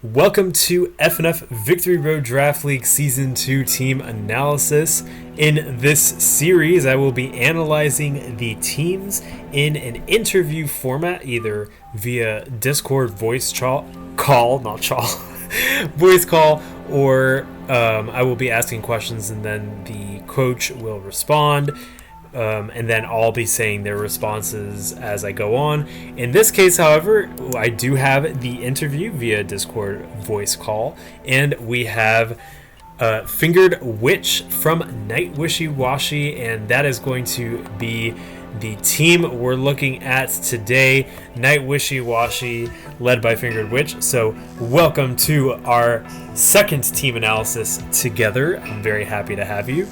Welcome to FNF Victory Road Draft League Season 2 Team Analysis. In this series, I will be analyzing the teams in an interview format, either via Discord voice call, voice call, or I will be asking questions and then the coach will respond. And then I'll be saying their responses as I go on. In this case, however, I do have the interview via Discord voice call, and we have Fingered Witch from Nightwishiwashi, and that is going to be the team we're looking at today, Nightwishiwashi, led by Fingered Witch. So welcome to our second team analysis together. I'm very happy to have you.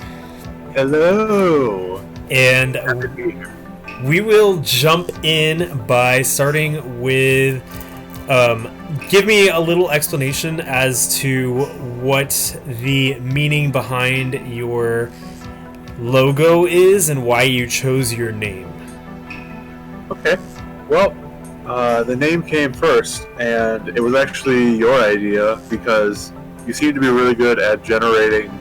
Hello. And we will jump in by starting with give me a little explanation as to what the meaning behind your logo is and why you chose your name. Okay. Well, the name came first, and it was actually your idea because you seem to be really good at generating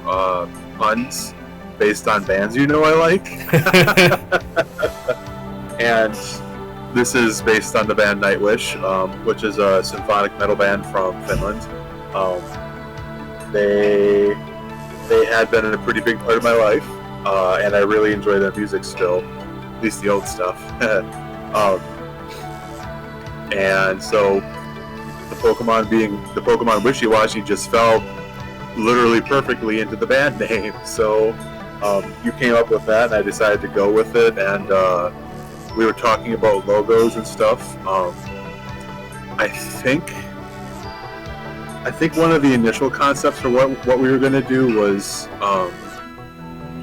puns based on bands I like. And this is based on the band Nightwish, which is a symphonic metal band from Finland. They had been a pretty big part of my life, and I really enjoy their music still, at least the old stuff. And so the Pokemon Wishiwashi just fell literally perfectly into the band name. So you came up with that, and I decided to go with it, and we were talking about logos and stuff. I think one of the initial concepts for what we were going to do was,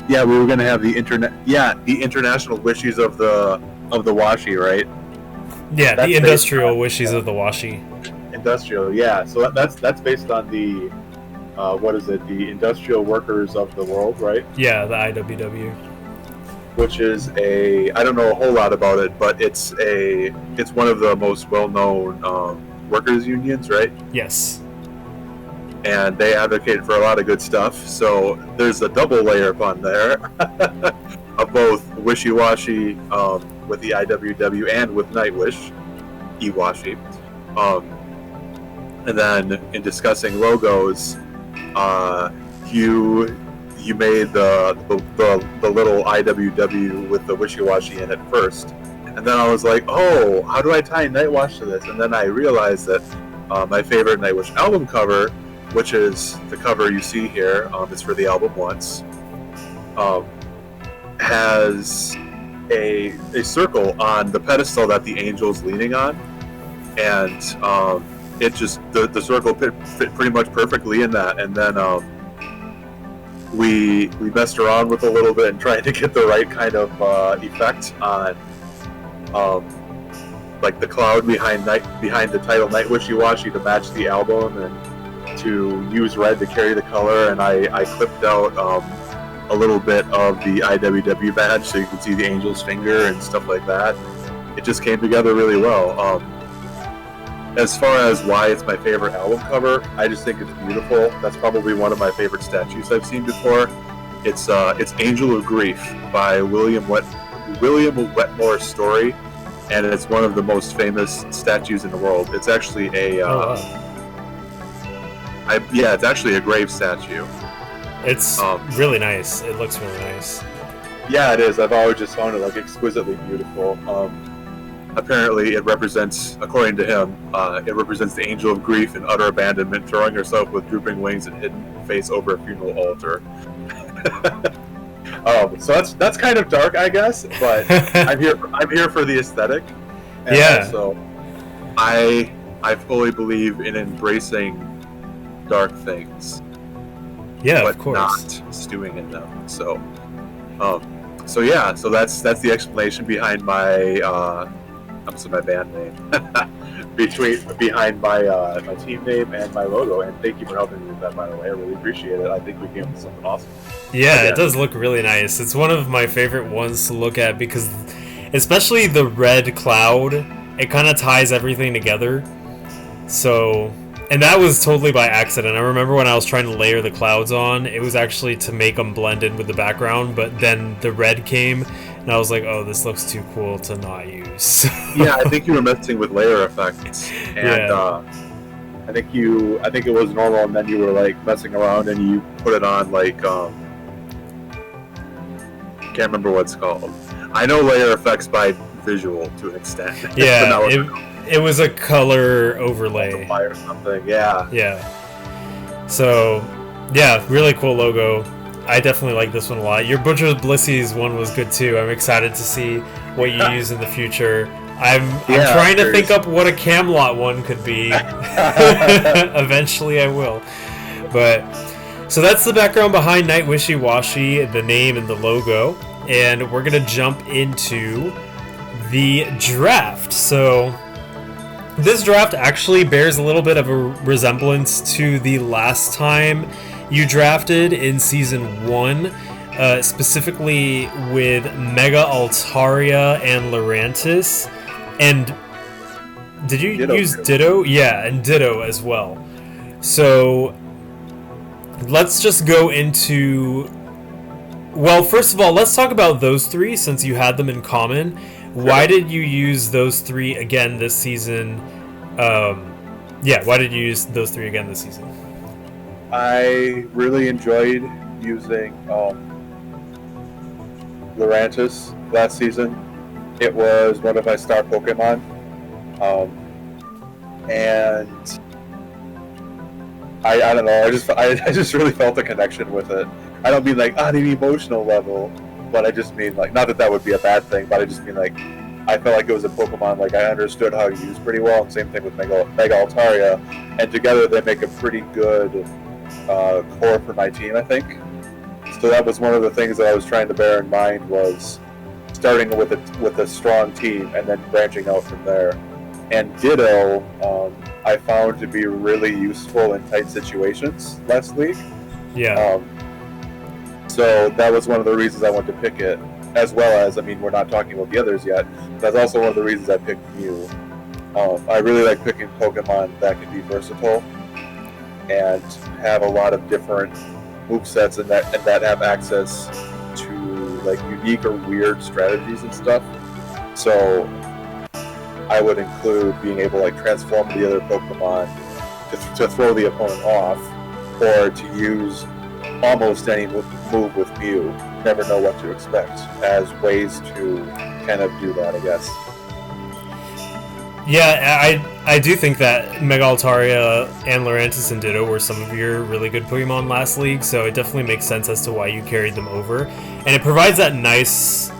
we were going to have the international wishes of the washi, right? Yeah, that's the industrial wishes of the washi. Industrial, yeah. So that's based on the the Industrial Workers of the World, right? Yeah, the IWW. Which is I don't know a whole lot about it, but it's one of the most well-known workers unions, right? Yes. And they advocate for a lot of good stuff, so there's a double layer upon there of both Wishiwashi with the IWW and with Nightwish, Iwashi. And then in discussing logos, you made the little IWW with the Wishiwashi in it first, and then I was like, oh, how do I tie Nightwish to this? And then I realized that my favorite Nightwish album cover, which is the cover you see here, it's for the album Once, has a circle on the pedestal that the angel's leaning on, and it just the circle fit pretty much perfectly in that. And then we messed around with a little bit and tried to get the right kind of effect on like the cloud behind the title Nightwishiwashi to match the album, and to use red to carry the color. And I clipped out a little bit of the IWW badge so you can see the angel's finger and stuff like that. It just came together really well. As far as why it's my favorite album cover, I just think it's beautiful. That's probably one of my favorite statues I've seen before. It's Angel of Grief by William Wetmore's Story, and it's one of the most famous statues in the world. It's actually it's actually a grave statue. It's really nice. It looks really nice. Yeah, it is. I've always just found it exquisitely beautiful. Apparently, it represents, according to him, it represents the angel of grief and utter abandonment, throwing herself with drooping wings and hidden face over a funeral altar. So that's kind of dark, I guess, but I'm here for the aesthetic. And yeah. So I fully believe in embracing dark things. Yeah, but of course. Not stewing in them. So that's the explanation behind my my band name, behind my team name and my logo. And thank you for helping me with that, by the way. I really appreciate it. I think we came up with something awesome. Yeah, it does look really nice. It's one of my favorite ones to look at because, especially the red cloud, it kind of ties everything together. So And that was totally by accident. I remember when I was trying to layer the clouds on, it was actually to make them blend in with the background, but then the red came, and I was like, oh, this looks too cool to not use. Yeah, I think you were messing with layer effects, and I think it was normal, and then you were like messing around, and you put it on like can't remember what it's called. I know layer effects by visual to an extent. Yeah, it was a color overlay or something. Yeah. Yeah. So, yeah, really cool logo. I definitely like this one a lot. Your Butcher's Blissies one was good too. I'm excited to see what you use in the future. I'm trying to think up what a Camelot one could be. Eventually I will. But so that's the background behind Nightwishiwashi, the name and the logo. And we're going to jump into the draft. So this draft actually bears a little bit of a resemblance to the last time you drafted in Season 1, specifically with Mega Altaria and Lurantis. And did you use Ditto? Yeah, and Ditto as well. So let's just go into... Well, first of all, let's talk about those three since you had them in common. Why did you use those three again this season? Why did you use those three again this season? I really enjoyed using Lurantis last season. It was one of my star Pokemon. And I don't know, I just really felt a connection with it. I don't mean like on an emotional level, but I just mean like, not that that would be a bad thing, but I just mean like, I felt like it was a Pokemon like I understood how to use pretty well, and same thing with Mega Altaria, and together they make a pretty good core for my team, I think. So that was one of the things that I was trying to bear in mind, was starting with a strong team and then branching out from there. And Ditto, I found to be really useful in tight situations last league. Yeah. So that was one of the reasons I wanted to pick it, as well as, I mean, we're not talking about the others yet. That's also one of the reasons I picked Mew. I really like picking Pokemon that can be versatile and have a lot of different movesets and that have access to like unique or weird strategies and stuff. So I would include being able to like transform the other Pokemon to throw the opponent off, or to use almost any move with Mew. Never know what to expect, as ways to kind of do that, I guess. Yeah, I do think that Mega Altaria and Lurantis and Ditto were some of your really good Pokemon last league, so it definitely makes sense as to why you carried them over. And it provides that nice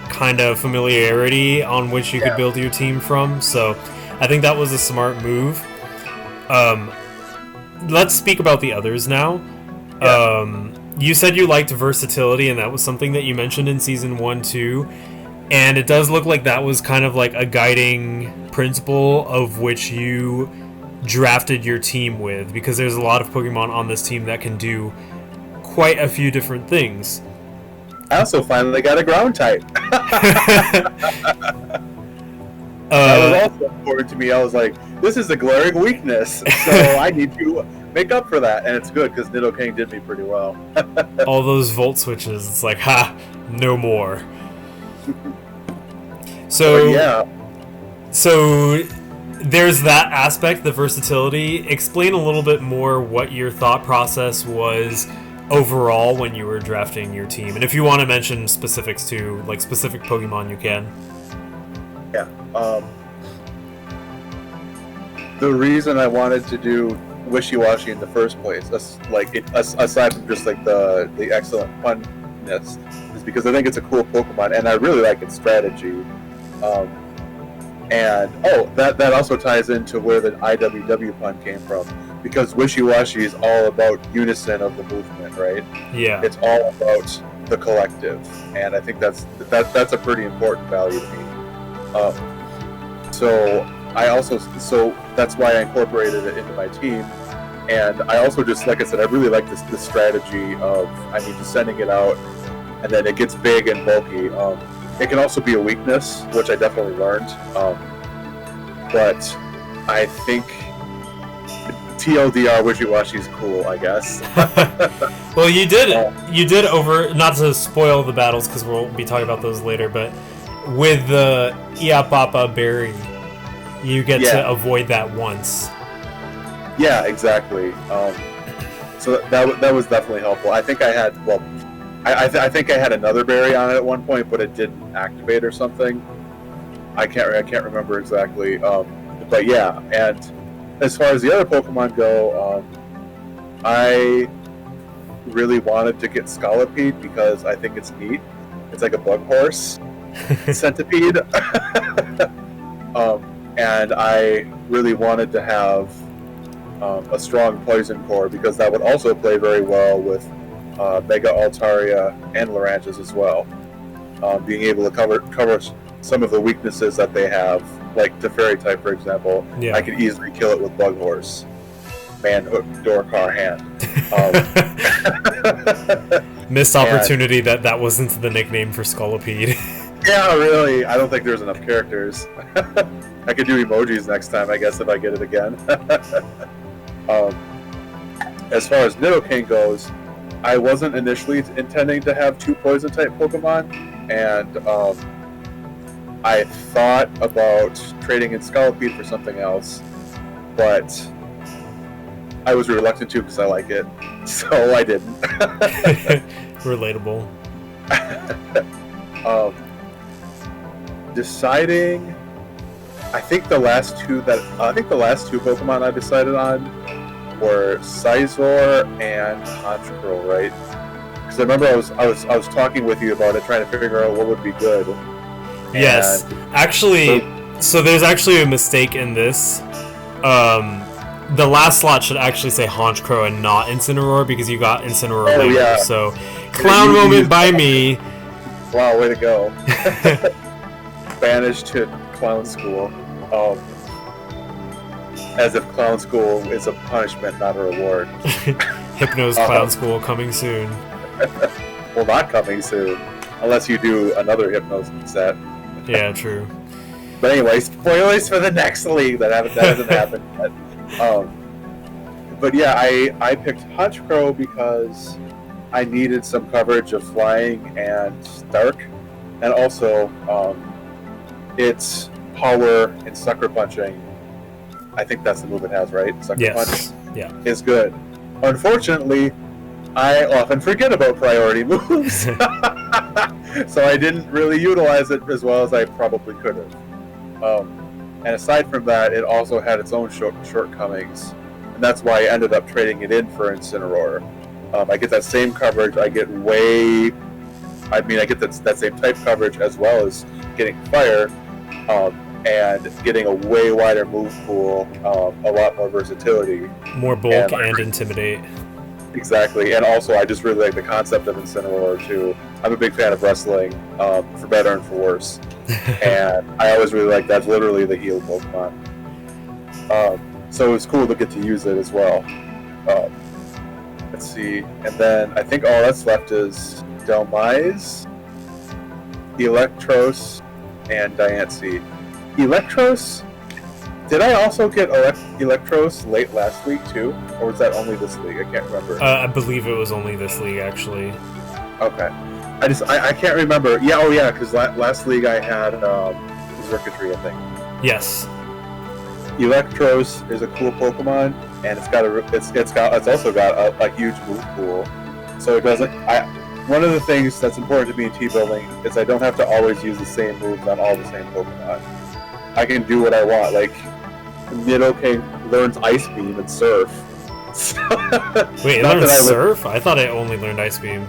kind of familiarity on which you could build your team from, so I think that was a smart move. Let's speak about the others now. You said you liked versatility, and that was something that you mentioned in Season 1 too. And it does look like that was kind of like a guiding principle of which you drafted your team with, because there's a lot of Pokemon on this team that can do quite a few different things. I also finally got a ground type. That was also important to me. I was like, this is a glaring weakness, so I need to make up for that. And it's good, because Nidoking did me pretty well. All those Volt switches, it's like, ha, no more. So there's that aspect, the versatility. Explain a little bit more what your thought process was overall when you were drafting your team, and if you want to mention specifics too, like specific Pokemon, you can. Yeah. The reason I wanted to do Wishiwashi in the first place, aside from just like the excellent funness, is because I think it's a cool Pokemon, and I really like its strategy. That also ties into where the IWW pun came from, because Wishiwashi is all about unison of the movement, right? Yeah. It's all about the collective, and I think that's a pretty important value to me. So that's why I incorporated it into my team. And I also just, like I said, I really like this strategy of, just sending it out, and then it gets big and bulky. It can also be a weakness, which I definitely learned. But I think TLDR, Wishiwashi's cool, I guess. Well, you did over, not to spoil the battles because we'll be talking about those later, but with the Iapapa berry, you get to avoid that once. Yeah, exactly. So that was definitely helpful. I think I had I think I had another berry on it at one point, but it didn't activate or something. I can't remember exactly. But yeah, and as far as the other Pokemon go, I really wanted to get Scolipede because I think it's neat. It's like a bug horse centipede. And I really wanted to have a strong poison core because that would also play very well with Mega Altaria and Lurantis as well. Being able to cover some of the weaknesses that they have, like the Fairy type, for example, I could easily kill it with Bug Horse. Manhook, door, car, hand. Missed opportunity that wasn't the nickname for Scolipede. Yeah, really. I don't think there's enough characters. I could do emojis next time, I guess, if I get it again. As far as Nidoking goes, I wasn't initially intending to have 2 Poison-type Pokemon, and I thought about trading in Scolipede for something else, but I was reluctant to because I like it, so I didn't. Relatable. Deciding, I think the last two Pokemon I decided on were Sizor and Honchkrow, right? Because I remember I was talking with you about it, trying to figure out what would be good. Yes, actually, so there's actually a mistake in this. The last slot should actually say Honchkrow and not Incineroar because you got Incineroar later. Yeah. So, clown moment by me. Wow, way to go! Banished to clown school. As if clown school is a punishment, not a reward. Hypno's clown school coming soon. Well, not coming soon, unless you do another Hypno's set. Yeah, true. But anyway, spoilers for the next league that hasn't happened yet. But yeah, I picked Honchkrow because I needed some coverage of flying and dark, and also its power and sucker punching. I think that's the move it has, right? Sucker punch. Yeah. Is good. Unfortunately, I often forget about priority moves, so I didn't really utilize it as well as I probably could have. And aside from that, it also had its own shortcomings, and that's why I ended up trading it in for Incineroar. I get that same coverage. I get that same type coverage as well as getting fire, and getting a way wider move pool, a lot more versatility. More bulk and intimidate. Exactly, and also I just really like the concept of Incineroar too. I'm a big fan of wrestling, for better and for worse. And I always really like that's literally the heal Pokemon. So it's cool to get to use it as well. Let's see, and then I think all that's left is Dhelmise, Electros, and Diancie. Electros? Did I also get Electros late last week too, or was that only this league? I can't remember. I believe it was only this league actually. Okay. I can't remember. Yeah, oh yeah, because last league I had Xurkitree, I think. Yes. Electros is a cool Pokemon, and it's also got a huge move pool. So it doesn't. One of the things that's important to me in team building is I don't have to always use the same moves on all the same Pokemon. I can do what I want. Like Nidoking learns Ice Beam and Surf. Wait, it learns Surf? I thought it only learned Ice Beam.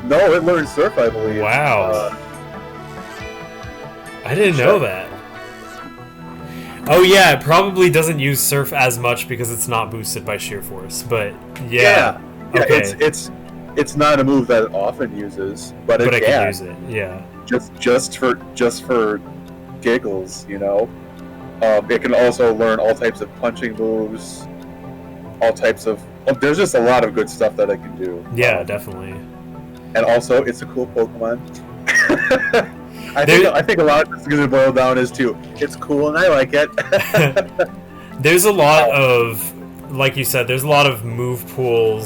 No, it learned Surf, I believe. Wow. I didn't know that. Oh yeah, it probably doesn't use Surf as much because it's not boosted by Sheer Force, but yeah. Okay. It's not a move that it often uses, but it can use it. Yeah. Just for giggles, you know. It can also learn all types of punching moves, all types of. There's just a lot of good stuff that it can do. Yeah, definitely. And also, it's a cool Pokemon. I think a lot of this is going to boil down is to it's cool and I like it. There's a lot of like you said, there's a lot of move pool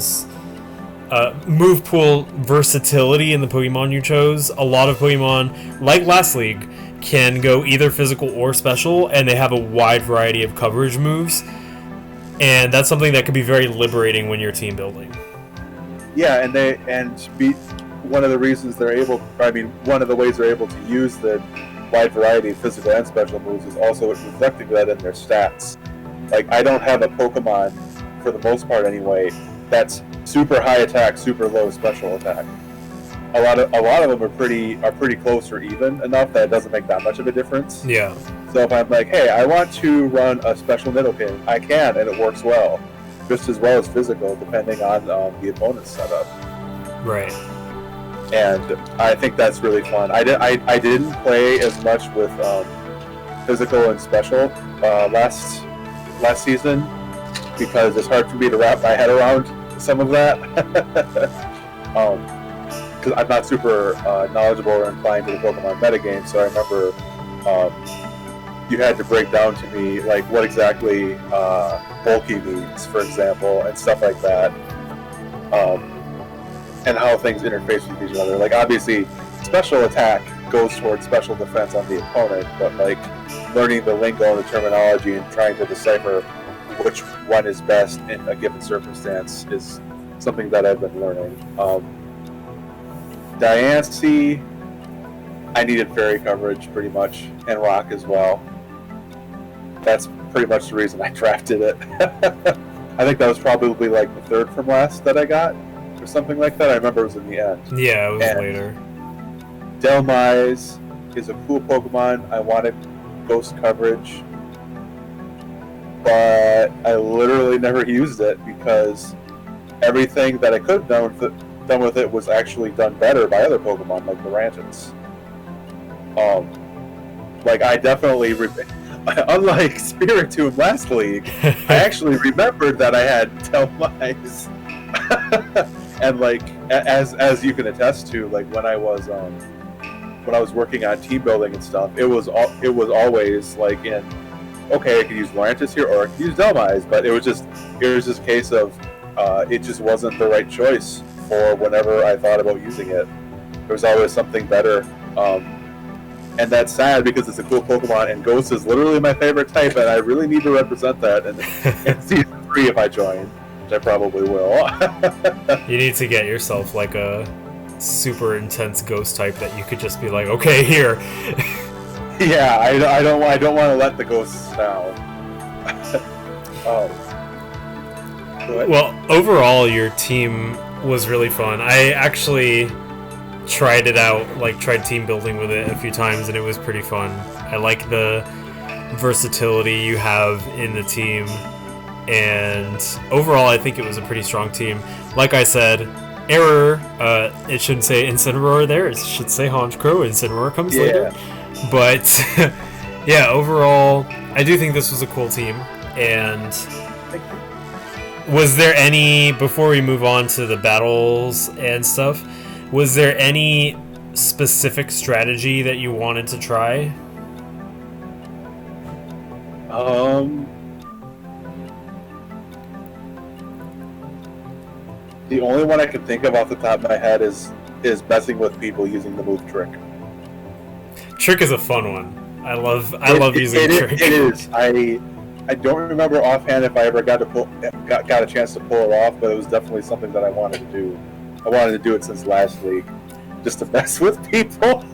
versatility in the Pokemon you chose. A lot of Pokemon, like last league, can go either physical or special, and they have a wide variety of coverage moves. And that's something that could be very liberating when you're team building. Yeah, one of the reasons one of the ways they're able to use the wide variety of physical and special moves is also reflecting that in their stats. Like, I don't have a Pokemon, for the most part anyway, that's super high attack, super low special attack. A lot of them are pretty close or even enough that it doesn't make that much of a difference. Yeah. So if I'm like, hey, I want to run a special Nidoking, I can, and it works well, just as well as physical, depending on the opponent's setup. Right. And I think that's really fun. I didn't play as much with physical and special last season because it's hard for me to wrap my head around some of that. Because I'm not super knowledgeable or inclined to the Pokemon metagame, so I remember you had to break down to me like what exactly bulky means, for example, and stuff like that, and how things interface with each other. Like, obviously, special attack goes towards special defense on the opponent, but like learning the lingo and the terminology and trying to decipher which one is best in a given circumstance is something that I've been learning. Diancie, I needed fairy coverage pretty much, and rock as well. That's pretty much the reason I drafted it. I think that was probably like the third from last that I got, or something like that. I remember it was in the end. Yeah, it was later. Delmise is a cool Pokemon. I wanted ghost coverage, but I literally never used it because everything that I could have done with it was actually done better by other Pokemon, like the Rantons. Like, I definitely, unlike Spiritomb last league, I actually remembered that I had Delmise. And like, as you can attest to, like when I was working on team building and stuff, it was always like okay, I could use Lurantis here or I could use Delmise, but it was just a case of it just wasn't the right choice for whenever I thought about using it. There was always something better. And that's sad because it's a cool Pokemon, and Ghost is literally my favorite type, and I really need to represent that in Season 3 if I join, which I probably will. You need to get yourself like a super intense Ghost type that you could just be like, okay, here. Yeah, I don't want to let the Ghosts down. Well, overall, your team was really fun. I actually tried it out, tried team building with it a few times, and it was pretty fun. I like the versatility you have in the team, and overall I think it was a pretty strong team. Like I said, error, it shouldn't say Incineroar there, it should say Honchkrow. Incineroar comes later. But yeah, overall I do think this was a cool team. And was there any, before we move on to the battles and stuff, was there any specific strategy that you wanted to try? The only one I can think of off the top of my head is messing with people using the move Trick. Trick is a fun one. I love using Trick. It is. I don't remember offhand if I ever got a chance to pull it off, but it was definitely something that I wanted to do. I wanted to do it since last league, just to mess with people.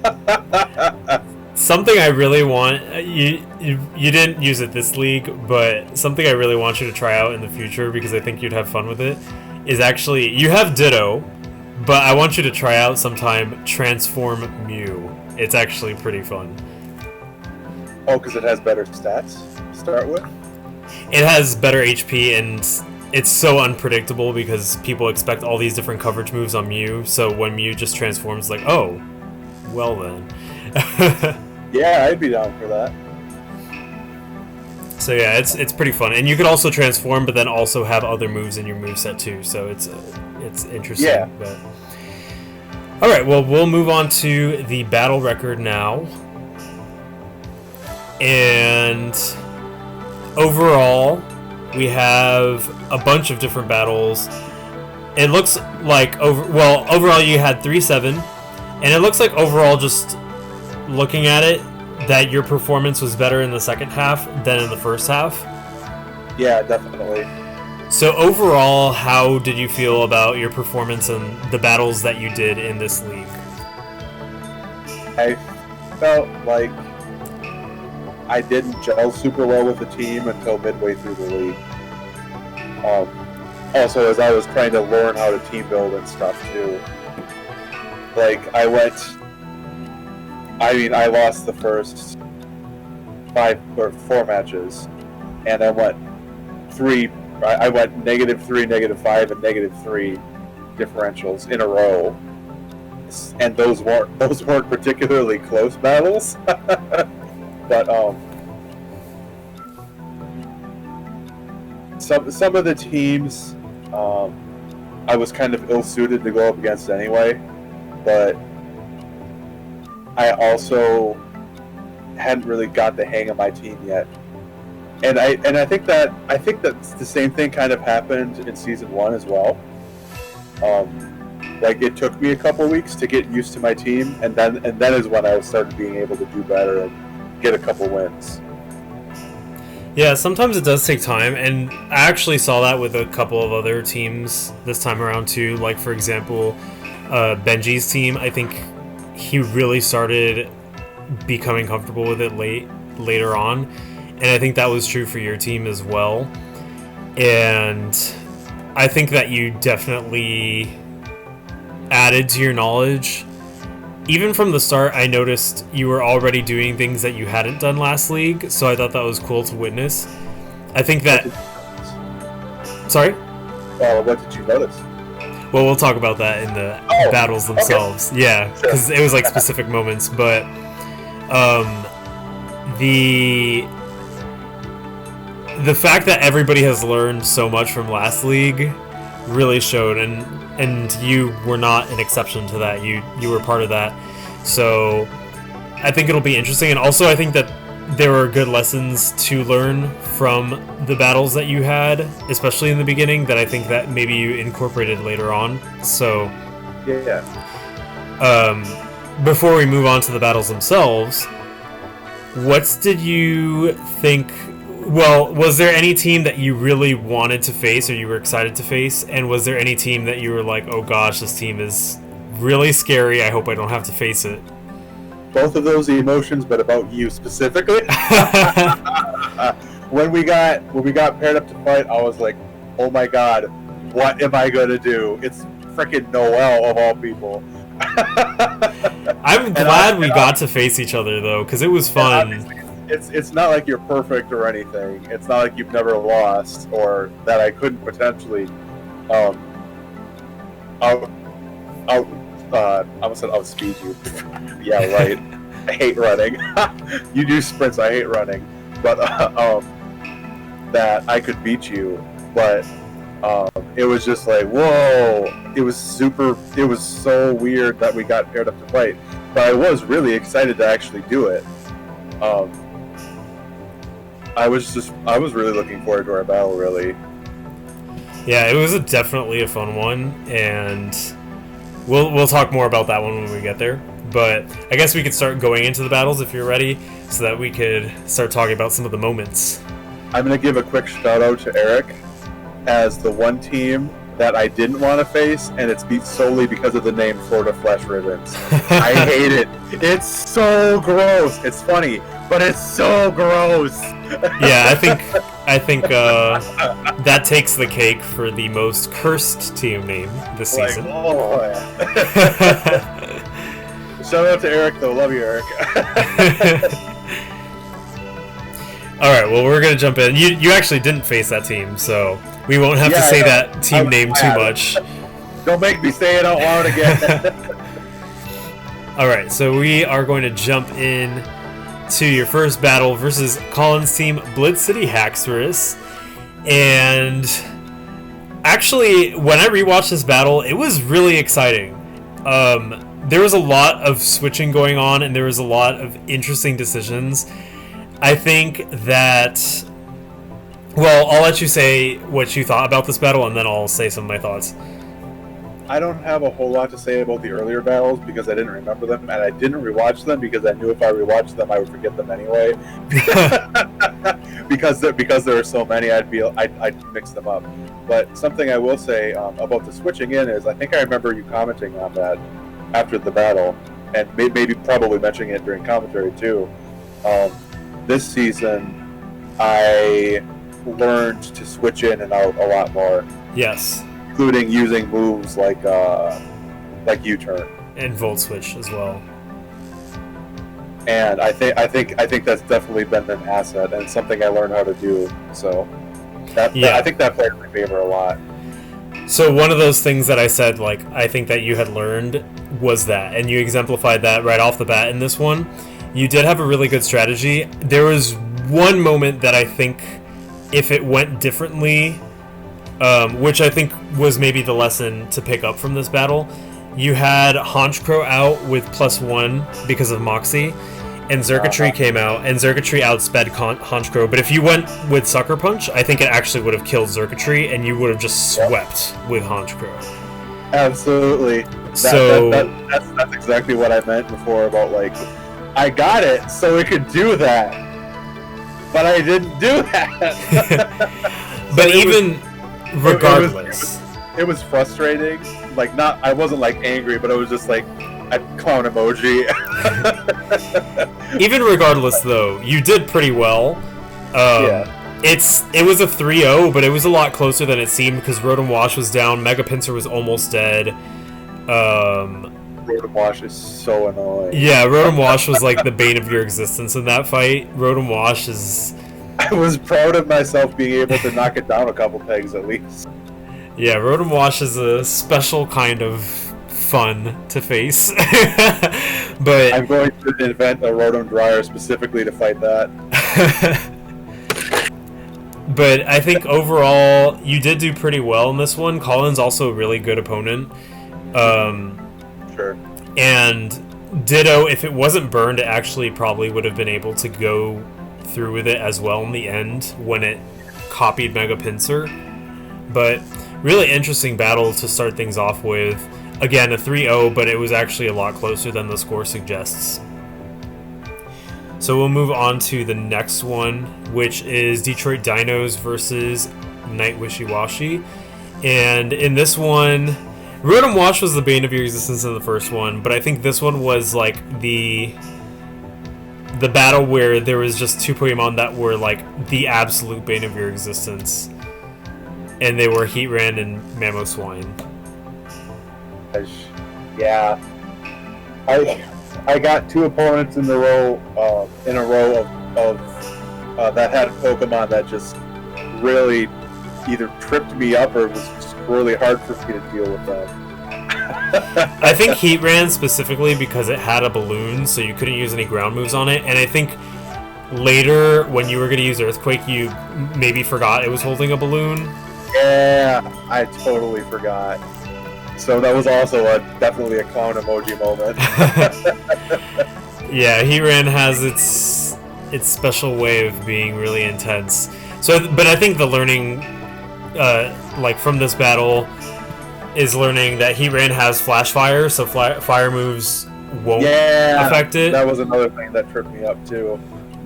Something I really want, you didn't use it this league, but something I really want you to try out in the future, because I think you'd have fun with it, is actually, you have Ditto, but I want you to try out sometime Transform Mew. It's actually pretty fun. Oh, because it has better stats to start with? It has better HP, and it's so unpredictable because people expect all these different coverage moves on Mew, so when Mew just transforms, like, oh, well then. Yeah, I'd be down for that. So yeah, it's pretty fun, and you could also transform, but then also have other moves in your moveset too. So it's interesting. Yeah. But all right, well, we'll move on to the battle record now, and overall, We have a bunch of different battles. It looks like overall you had 3-7, and it looks like overall, just looking at it, that your performance was better in the second half than in the first half. Yeah, definitely. So overall, how did you feel about your performance and the battles that you did in this league? I felt like I didn't gel super well with the team until midway through the league. Also, as I was trying to learn how to team build and stuff too. Like, I lost the first 5 or 4 matches, and I went -3, -5, and -3 differentials in a row, and those weren't particularly close battles. But some of the teams I was kind of ill-suited to go up against anyway, but I also hadn't really got the hang of my team yet. And I think that the same thing kind of happened in season 1 as well. Like, it took me a couple weeks to get used to my team, and then is when I started being able to do better and get a couple wins. Yeah, sometimes it does take time, and I actually saw that with a couple of other teams this time around too. Like, for example, Benji's team. I think he really started becoming comfortable with it later on, and I think that was true for your team as well. And I think that you definitely added to your knowledge. Even from the start, I noticed you were already doing things that you hadn't done last league, so I thought that was cool to witness. I think that... Sorry? What did you notice? Well, we'll talk about that in the battles themselves. Okay. Yeah, because it was like specific moments, but the fact that everybody has learned so much from last league really showed, and you were not an exception to that. You were part of that. So I think it'll be interesting, and also I think that there were good lessons to learn from the battles that you had, especially in the beginning, that I think that maybe you incorporated later on. So yeah. Before we move on to the battles themselves, what did you think? Well, was there any team that you really wanted to face or you were excited to face? And was there any team that you were like, oh gosh, this team is really scary, I hope I don't have to face it? Both of those emotions, but about you specifically. When we got paired up to fight, I was like, oh my god, what am I going to do? It's freaking Noel of all people. I'm glad we got to face each other though, because it was fun. It's not like you're perfect or anything. It's not like you've never lost, or that I couldn't potentially outspeed you. Yeah, right. I hate running. You do sprints, I hate running. But that I could beat you. But it was just like, whoa. It was so weird that we got paired up to fight. But I was really excited to actually do it. I was really looking forward to our battle, really. Yeah, it was definitely a fun one, and we'll talk more about that one when we get there. But I guess we could start going into the battles if you're ready, so that we could start talking about some of the moments. I'm going to give a quick shout out to Eric as the one team that I didn't want to face, and it's beat solely because of the name Florida Flesh Ribbons. I hate it. It's so gross. It's funny, but it's so gross. Yeah, I think that takes the cake for the most cursed team name this season. Oh, yeah. Shout out to Eric, though. Love you, Eric. All right, well, we're gonna jump in. You actually didn't face that team, so we won't have to say that team name too much. Don't make me say it out loud again. All right, so we are going to jump in to your first battle versus Colin's team, Blitz City Haxorus. And actually, when I rewatched this battle, it was really exciting. There was a lot of switching going on, and there was a lot of interesting decisions. I think that Well, I'll let you say what you thought about this battle, and then I'll say some of my thoughts. I don't have a whole lot to say about the earlier battles because I didn't remember them, and I didn't rewatch them because I knew if I rewatched them, I would forget them anyway. because there are so many, I'd mix them up. But something I will say about the switching in is I think I remember you commenting on that after the battle, and maybe probably mentioning it during commentary too. This season, I learned to switch in and out a lot more. Yes. Including using moves like U-turn and volt switch as well. And I think that's definitely been an asset and something I learned how to do. So I think that played in my favor a lot. So one of those things that I said, like, I think that you had learned was that, and you exemplified that right off the bat in this one. You did have a really good strategy. There was one moment that I think if it went differently, which I think was maybe the lesson to pick up from this battle. You had Honchkrow out with +1 because of Moxie, and Zerkatry came out, and Zerkatry outsped Honchkrow. But if you went with Sucker Punch, I think it actually would have killed Zerkatry, and you would have just swept with Honchkrow. Absolutely. That's exactly what I meant before about, like, I got it so it could do that, but I didn't do that. But even... regardless, it was frustrating. Like, I wasn't like angry, but it was just like a clown emoji. Even regardless, though, you did pretty well. It was a 3-0, but it was a lot closer than it seemed because Rotom Wash was down, Mega Pinsir was almost dead. Rotom Wash is so annoying. Yeah, Rotom Wash was like the bane of your existence in that fight. Rotom Wash is... I was proud of myself being able to knock it down a couple pegs at least. Yeah, Rotom Wash is a special kind of fun to face. But I'm going to invent a Rotom Dryer specifically to fight that. But I think overall, you did do pretty well in this one. Colin's also a really good opponent. Sure. And ditto, if it wasn't burned, it actually probably would have been able to go through with it as well in the end when it copied Mega Pinsir. But really interesting battle to start things off with. Again, a 3-0, but it was actually a lot closer than the score suggests. So we'll move on to the next one, which is Detroit Dinos versus Nightwishiwashi. And in this one, Rotom Wash was the bane of your existence in the first one, but I think this one was like the battle where there was just two Pokemon that were like the absolute bane of your existence. And they were Heatran and Mamoswine. Yeah. I got two opponents in a row of that had Pokemon that just really either tripped me up or was just really hard for me to deal with them. I think Heatran specifically because it had a balloon, so you couldn't use any ground moves on it. And I think later, when you were going to use Earthquake, you maybe forgot it was holding a balloon. Yeah, I totally forgot. So that was also definitely a clown emoji moment. Yeah, Heatran has its special way of being really intense. So, but I think the learning, like from this battle, is learning that Heatran has Flash Fire, so fire moves won't affect it. That was another thing that tripped me up too.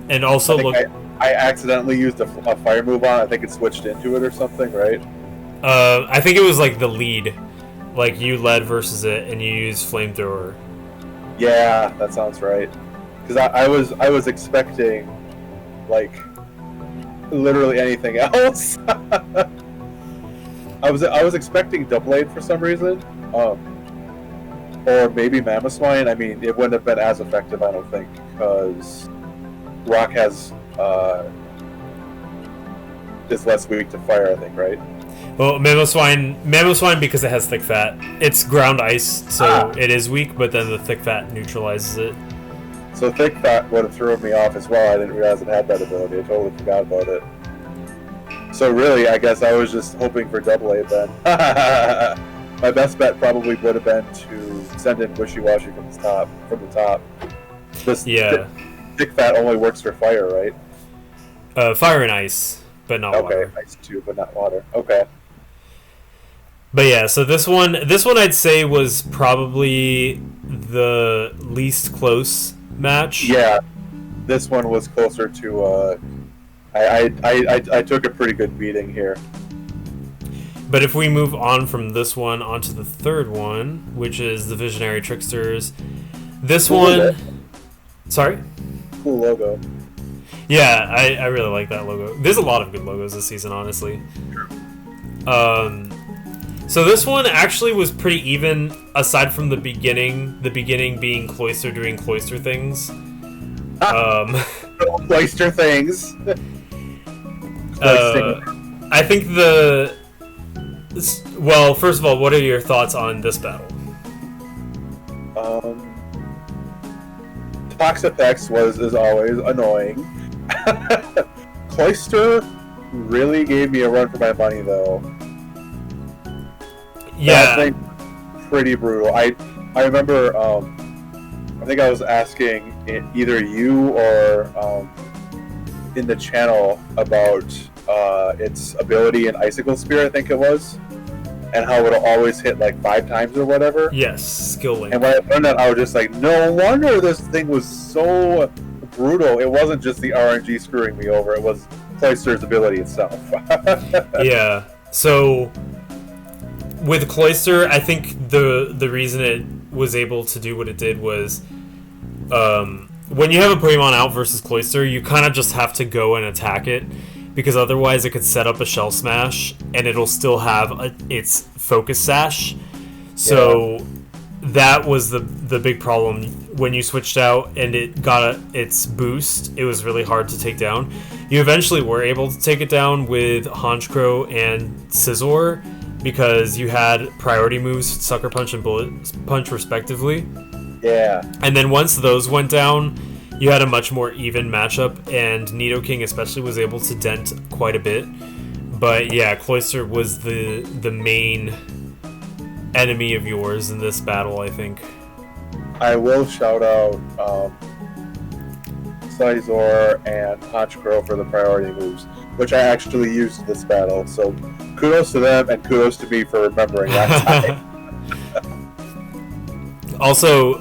And also, I accidentally used a fire move on. I think it switched into it or something, right? I think it was like the lead. Like, you led versus it, and you used Flamethrower. Yeah, that sounds right. Because I was expecting, like, literally anything else. I was expecting Doublade for some reason, or maybe Mamoswine. I mean, it wouldn't have been as effective, I don't think, because Rock has is less weak to fire, I think, right? Well, Mamoswine because it has Thick Fat. It's ground ice, so it is weak, but then the Thick Fat neutralizes it. So Thick Fat would have thrown me off as well. I didn't realize it had that ability. I totally forgot about it. So really, I guess I was just hoping for Doublade then. My best bet probably would have been to send in Wishiwashi from the top. Yeah. Thick Fat only works for fire, right? Fire and ice. but not Okay, water. ice too, but not water. Okay. But yeah, so this one I'd say was probably the least close match. Yeah, this one was closer to. I took a pretty good beating here. But if we move on from this one onto the third one, which is the Visionary Tricksters, this Cool one. logo. Sorry. Cool logo. Yeah, I really like that logo. There's a lot of good logos this season, honestly. So this one actually was pretty even, aside from the beginning. The beginning being Cloyster doing Cloyster things. Cloyster things. I think well, first of all, what are your thoughts on this battle? Toxapex was, as always, annoying. Cloyster really gave me a run for my money, though. Yeah. That thing, pretty brutal. I remember, I think I was asking either you or in the channel about its ability in Icicle Spear, I think it was, and how it would always hit like 5 times or whatever. Yes, skill link. And when I learned that, I was just like, no wonder this thing was so brutal. It wasn't just the RNG screwing me over, it was Cloyster's ability itself. Yeah. So with Cloyster, I think the reason it was able to do what it did was when you have a Pokemon out versus Cloyster, you kind of just have to go and attack it, because otherwise it could set up a Shell Smash and it'll still have its Focus Sash. So that was the big problem. When you switched out and it got its boost, it was really hard to take down. You eventually were able to take it down with Honchkrow and Scizor, because you had priority moves, Sucker Punch and Bullet Punch respectively. Yeah. And then once those went down, you had a much more even matchup, and Nidoking especially was able to dent quite a bit. But yeah, Cloyster was the main enemy of yours in this battle, I think. I will shout out Scizor and Honchkrow for the priority moves, which I actually used in this battle. So kudos to them, and kudos to me for remembering that time. Also,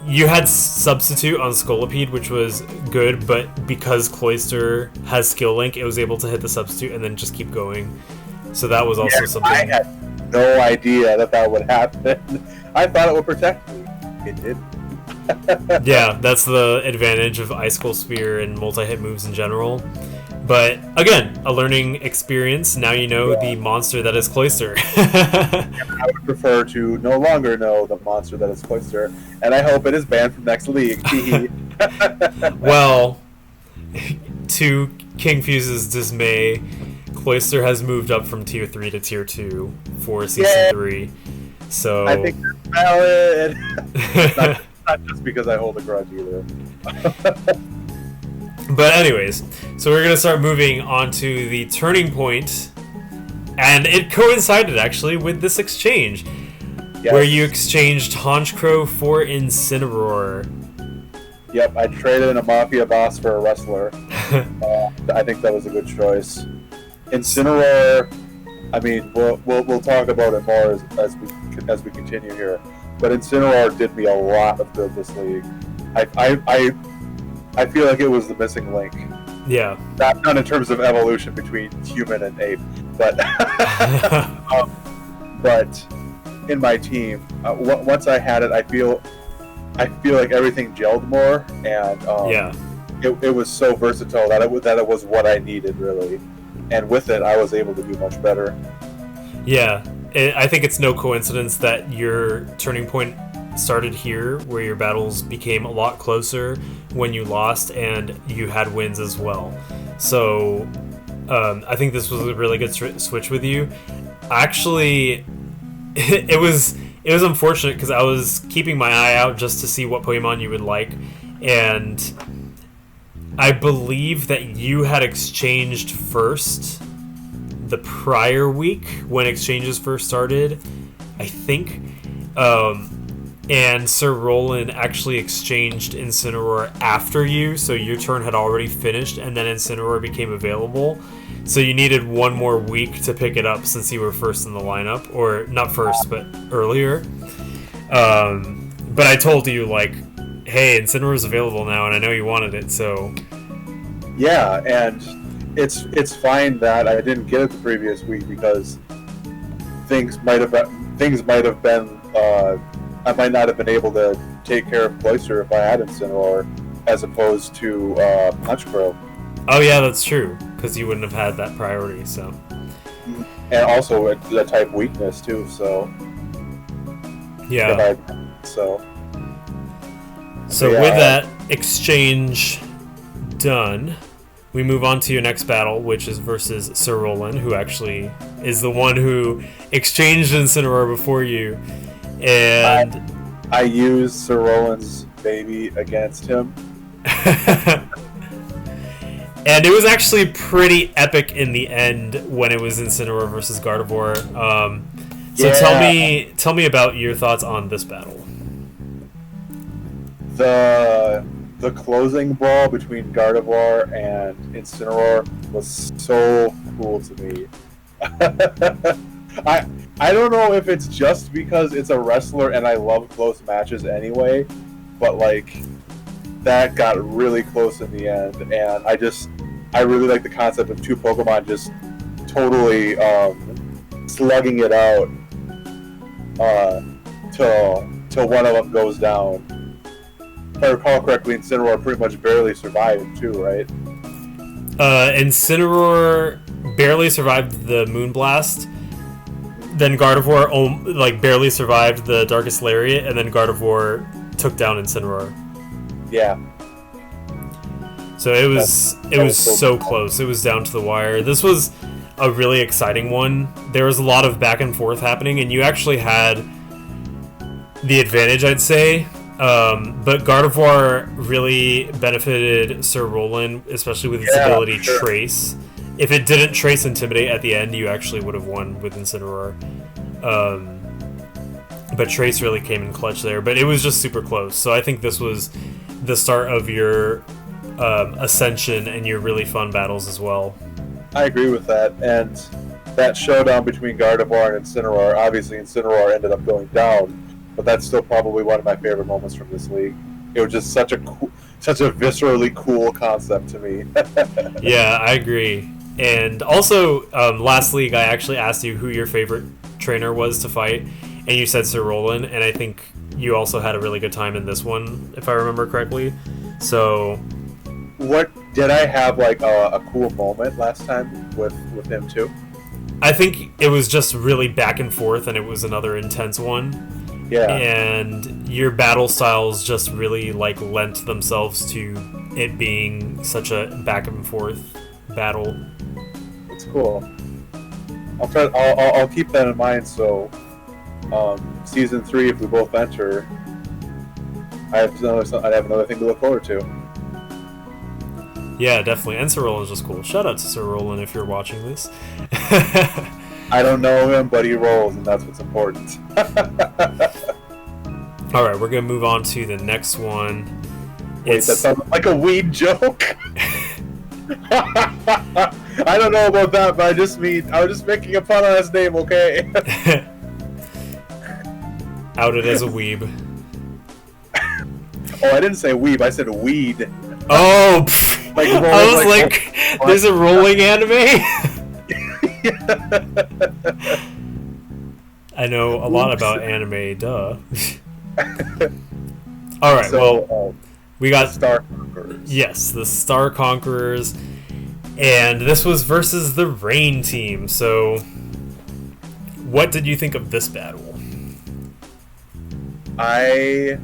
you had Substitute on Scolipede, which was good, but because Cloyster has Skill Link, it was able to hit the Substitute and then just keep going. So that was also something. I had no idea that would happen. I thought it would protect me. It did. Yeah, that's the advantage of Icicle Spear and multi-hit moves in general. But again, a learning experience. Now you know the monster that is Cloyster. I would prefer to no longer know the monster that is Cloyster, and I hope it is banned from next league. Well, to King Fuse's dismay, Cloyster has moved up from Tier 3 to Tier 2 for Season 3. So I think that's valid. not just because I hold a grudge either. But anyways, so we're going to start moving on to the turning point, and it coincided actually with this exchange, where you exchanged Honchkrow for Incineroar. Yep, I traded in a Mafia boss for a wrestler. I think that was a good choice. Incineroar, I mean, we'll talk about it more as we continue here, but Incineroar did me a lot of good this league. I feel like it was the missing link. Yeah. Not in terms of evolution between human and ape, but but in my team, once I had it, I feel like everything gelled more, and it was so versatile that it was what I needed really, and with it, I was able to do much better. Yeah, I think it's no coincidence that your turning point started here, where your battles became a lot closer when you lost, and you had wins as well. So I think this was a really good switch with you. Actually, it was unfortunate because I was keeping my eye out just to see what Pokemon you would like, and I believe that you had exchanged first the prior week when exchanges first started, I think. and Sir Roland actually exchanged Incineroar after you, so your turn had already finished, and then Incineroar became available. So you needed one more week to pick it up since you were first in the lineup, or not first, but earlier. But I told you, like, hey, Incineroar's available now, and I know you wanted it, so... Yeah, and it's fine that I didn't get it the previous week because things might have been I might not have been able to take care of Cloyster if I had Incineroar as opposed to Punchcrow. Oh yeah, that's true, because you wouldn't have had that priority, so... And also a type weakness too, so... Yeah. So yeah, with that exchange done, we move on to your next battle, which is versus Sir Roland, who actually is the one who exchanged Incineroar before you. And I used Sir Roland's baby against him. And it was actually pretty epic in the end when it was Incineroar versus Gardevoir. So tell me about your thoughts on this battle. The closing brawl between Gardevoir and Incineroar was so cool to me. I don't know if it's just because it's a wrestler and I love close matches anyway, but like that got really close in the end, and I really like the concept of two Pokemon just totally slugging it out till one of them goes down. If I recall correctly, Incineroar pretty much barely survived too, right? Incineroar barely survived the Moonblast. Then Gardevoir barely survived the Darkest Lariat, and then Gardevoir took down Incineroar. Yeah. So it was so close. It was down to the wire. This was a really exciting one. There was a lot of back and forth happening, and you actually had the advantage, I'd say. But Gardevoir really benefited Sir Roland, especially with its ability Trace. If it didn't Trace Intimidate at the end, you actually would have won with Incineroar. But Trace really came in clutch there. But it was just super close. So I think this was the start of your ascension and your really fun battles as well. I agree with that. And that showdown between Gardevoir and Incineroar, obviously Incineroar ended up going down, but that's still probably one of my favorite moments from this league. It was just such a viscerally cool concept to me. Yeah, I agree. And also, last league, I actually asked you who your favorite trainer was to fight, and you said Sir Roland, and I think you also had a really good time in this one, if I remember correctly. So... What did I have like a cool moment last time with him too? I think it was just really back and forth, and it was another intense one. Yeah. And your battle styles just really like lent themselves to it being such a back and forth battle. It's cool. I'll keep that in mind. So, season 3, if we both enter, I'd have another thing to look forward to. Yeah, definitely. And Sir Roland is just cool. Shout out to Sir Roland if you're watching this. I don't know him, but he rolls, and that's what's important. Alright, we're going to move on to the next one. Wait, that sounds like a weed joke? I don't know about that, but I was just making a pun on his name, okay? Outed as a weeb. Oh, I didn't say weeb, I said weed. Oh, I was like, there's a rolling anime? I know a lot about anime, duh. Alright, well, we got... Star Conquerors. Yes, the Star Conquerors. And this was versus the Rain team, so... What did you think of this battle? I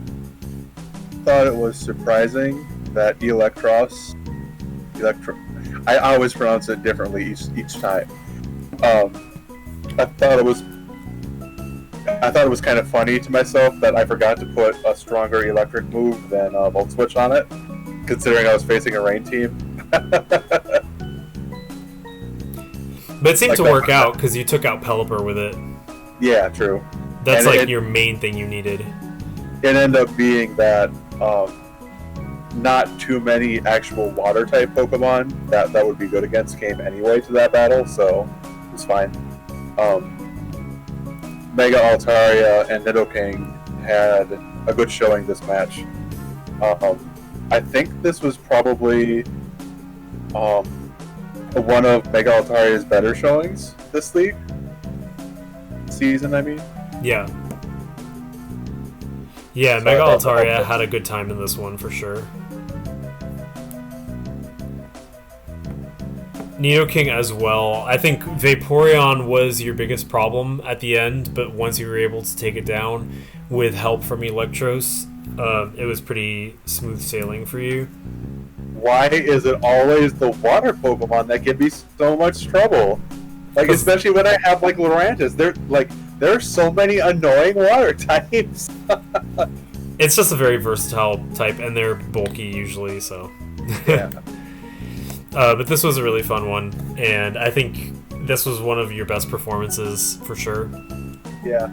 thought it was surprising that I always pronounce it differently each time. I thought it was kind of funny to myself that I forgot to put a stronger electric move than Volt Switch on it, considering I was facing a Rain team. But it seemed to work out because you took out Pelipper with it. Yeah, true. That's your main thing you needed. it ended up being that not too many actual water type Pokemon that would be good against came anyway to that battle, so it was fine. Mega Altaria and Nidoking had a good showing this match. I think this was probably one of Mega Altaria's better showings this season, I mean. Yeah. Yeah, Mega Altaria had a good time in this one for sure. Nidoking as well. I think Vaporeon was your biggest problem at the end, but once you were able to take it down with help from Electros, it was pretty smooth sailing for you. Why is it always the water Pokemon that give me so much trouble? Like, especially when I have like Lurantis, there are so many annoying water types. It's just a very versatile type, and they're bulky usually, so. Yeah. But this was a really fun one, and I think this was one of your best performances for sure. Yeah,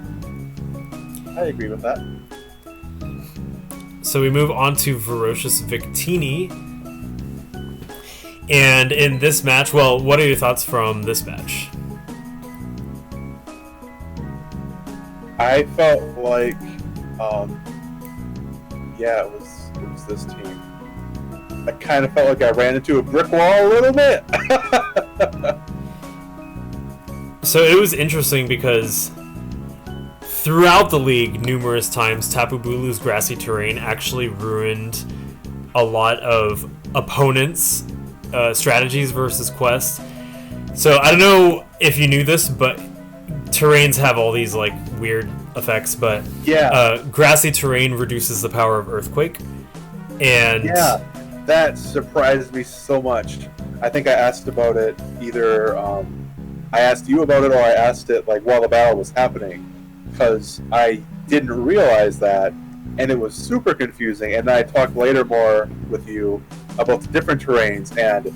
I agree with that. So we move on to Ferocious Victini. And in this match, well, what are your thoughts from this match? I felt like, it was this team. I kind of felt like I ran into a brick wall a little bit. So it was interesting because throughout the league, numerous times, Tapu Bulu's grassy terrain actually ruined a lot of opponents' strategies versus quests. So I don't know if you knew this, but terrains have all these like weird effects. But grassy terrain reduces the power of Earthquake, and that surprised me so much. I think I asked about it either. I asked you about it, or I asked it like while the battle was happening, because I didn't realize that, and it was super confusing. And then I talked later more with you about the different terrains, and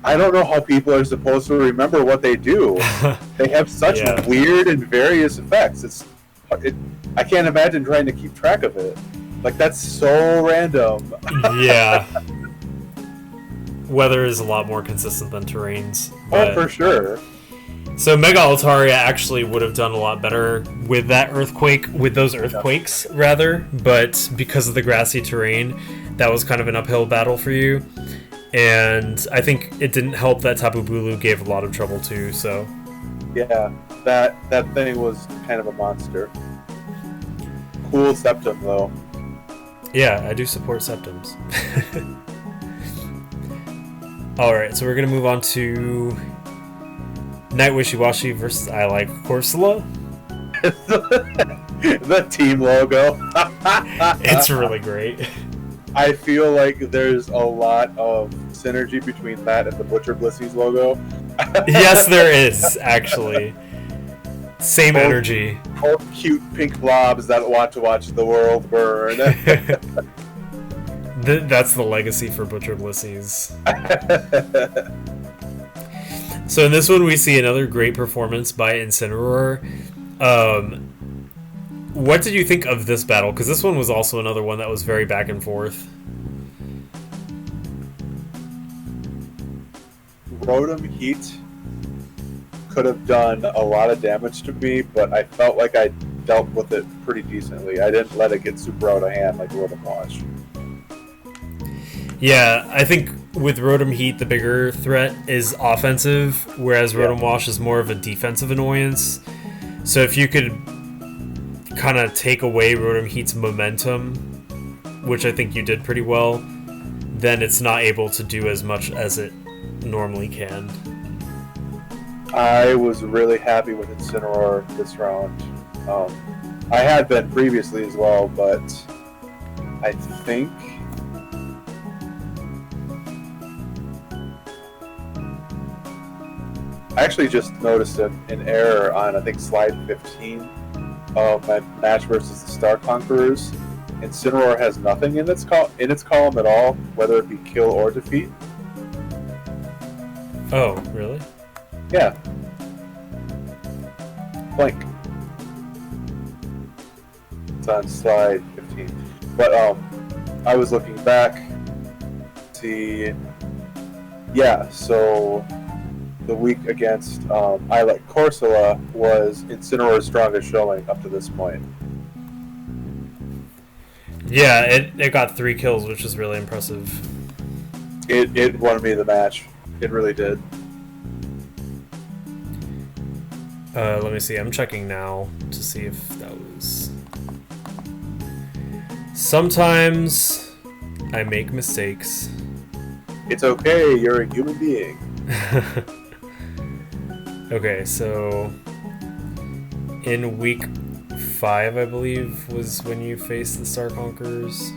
I don't know how people are supposed to remember what they do. They have such weird and various effects. I can't imagine trying to keep track of it. Like, that's so random. Yeah. Weather is a lot more consistent than terrains. Oh, for sure. So Mega Altaria actually would have done a lot better with that earthquake, with those earthquakes, rather. But because of the grassy terrain, that was kind of an uphill battle for you. And I think it didn't help that Tapu Bulu gave a lot of trouble too, so... Yeah, that thing was kind of a monster. Cool Septum, though. Yeah, I do support Septums. Alright, so we're going to move on to Nightwishiwashi versus I Like Corsola. The team logo. It's really great. I feel like there's a lot of synergy between that and the Butcher Blissies logo. Yes, there is, actually. Same energy. All cute pink blobs that want to watch the world burn. That's the legacy for Butcher Blissies. So in this one, we see another great performance by Incineroar. What did you think of this battle? Because this one was also another one that was very back and forth. Rotom Heat could have done a lot of damage to me, but I felt like I dealt with it pretty decently. I didn't let it get super out of hand like Rotom Wash. Yeah, I think with Rotom Heat, the bigger threat is offensive, whereas Rotom Wash is more of a defensive annoyance. So if you could kind of take away Rotom Heat's momentum, which I think you did pretty well, then it's not able to do as much as it normally can. I was really happy with Incineroar this round. I had been previously as well, but I think I actually just noticed an error on, I think, slide 15 of my match versus the Star Conquerors. Incineroar has nothing in its column at all, whether it be kill or defeat. Oh, really? Yeah. Blank. It's on slide 15. But I was looking back, see, yeah. So the week against Islet Corsola was Incineroar's strongest showing up to this point. Yeah, it got 3 kills, which is really impressive. It won me the match. It really did. Let me see. I'm checking now to see if that was... Sometimes I make mistakes. It's okay, you're a human being. Okay, so in week 5, I believe, was when you faced the Star Conquerors.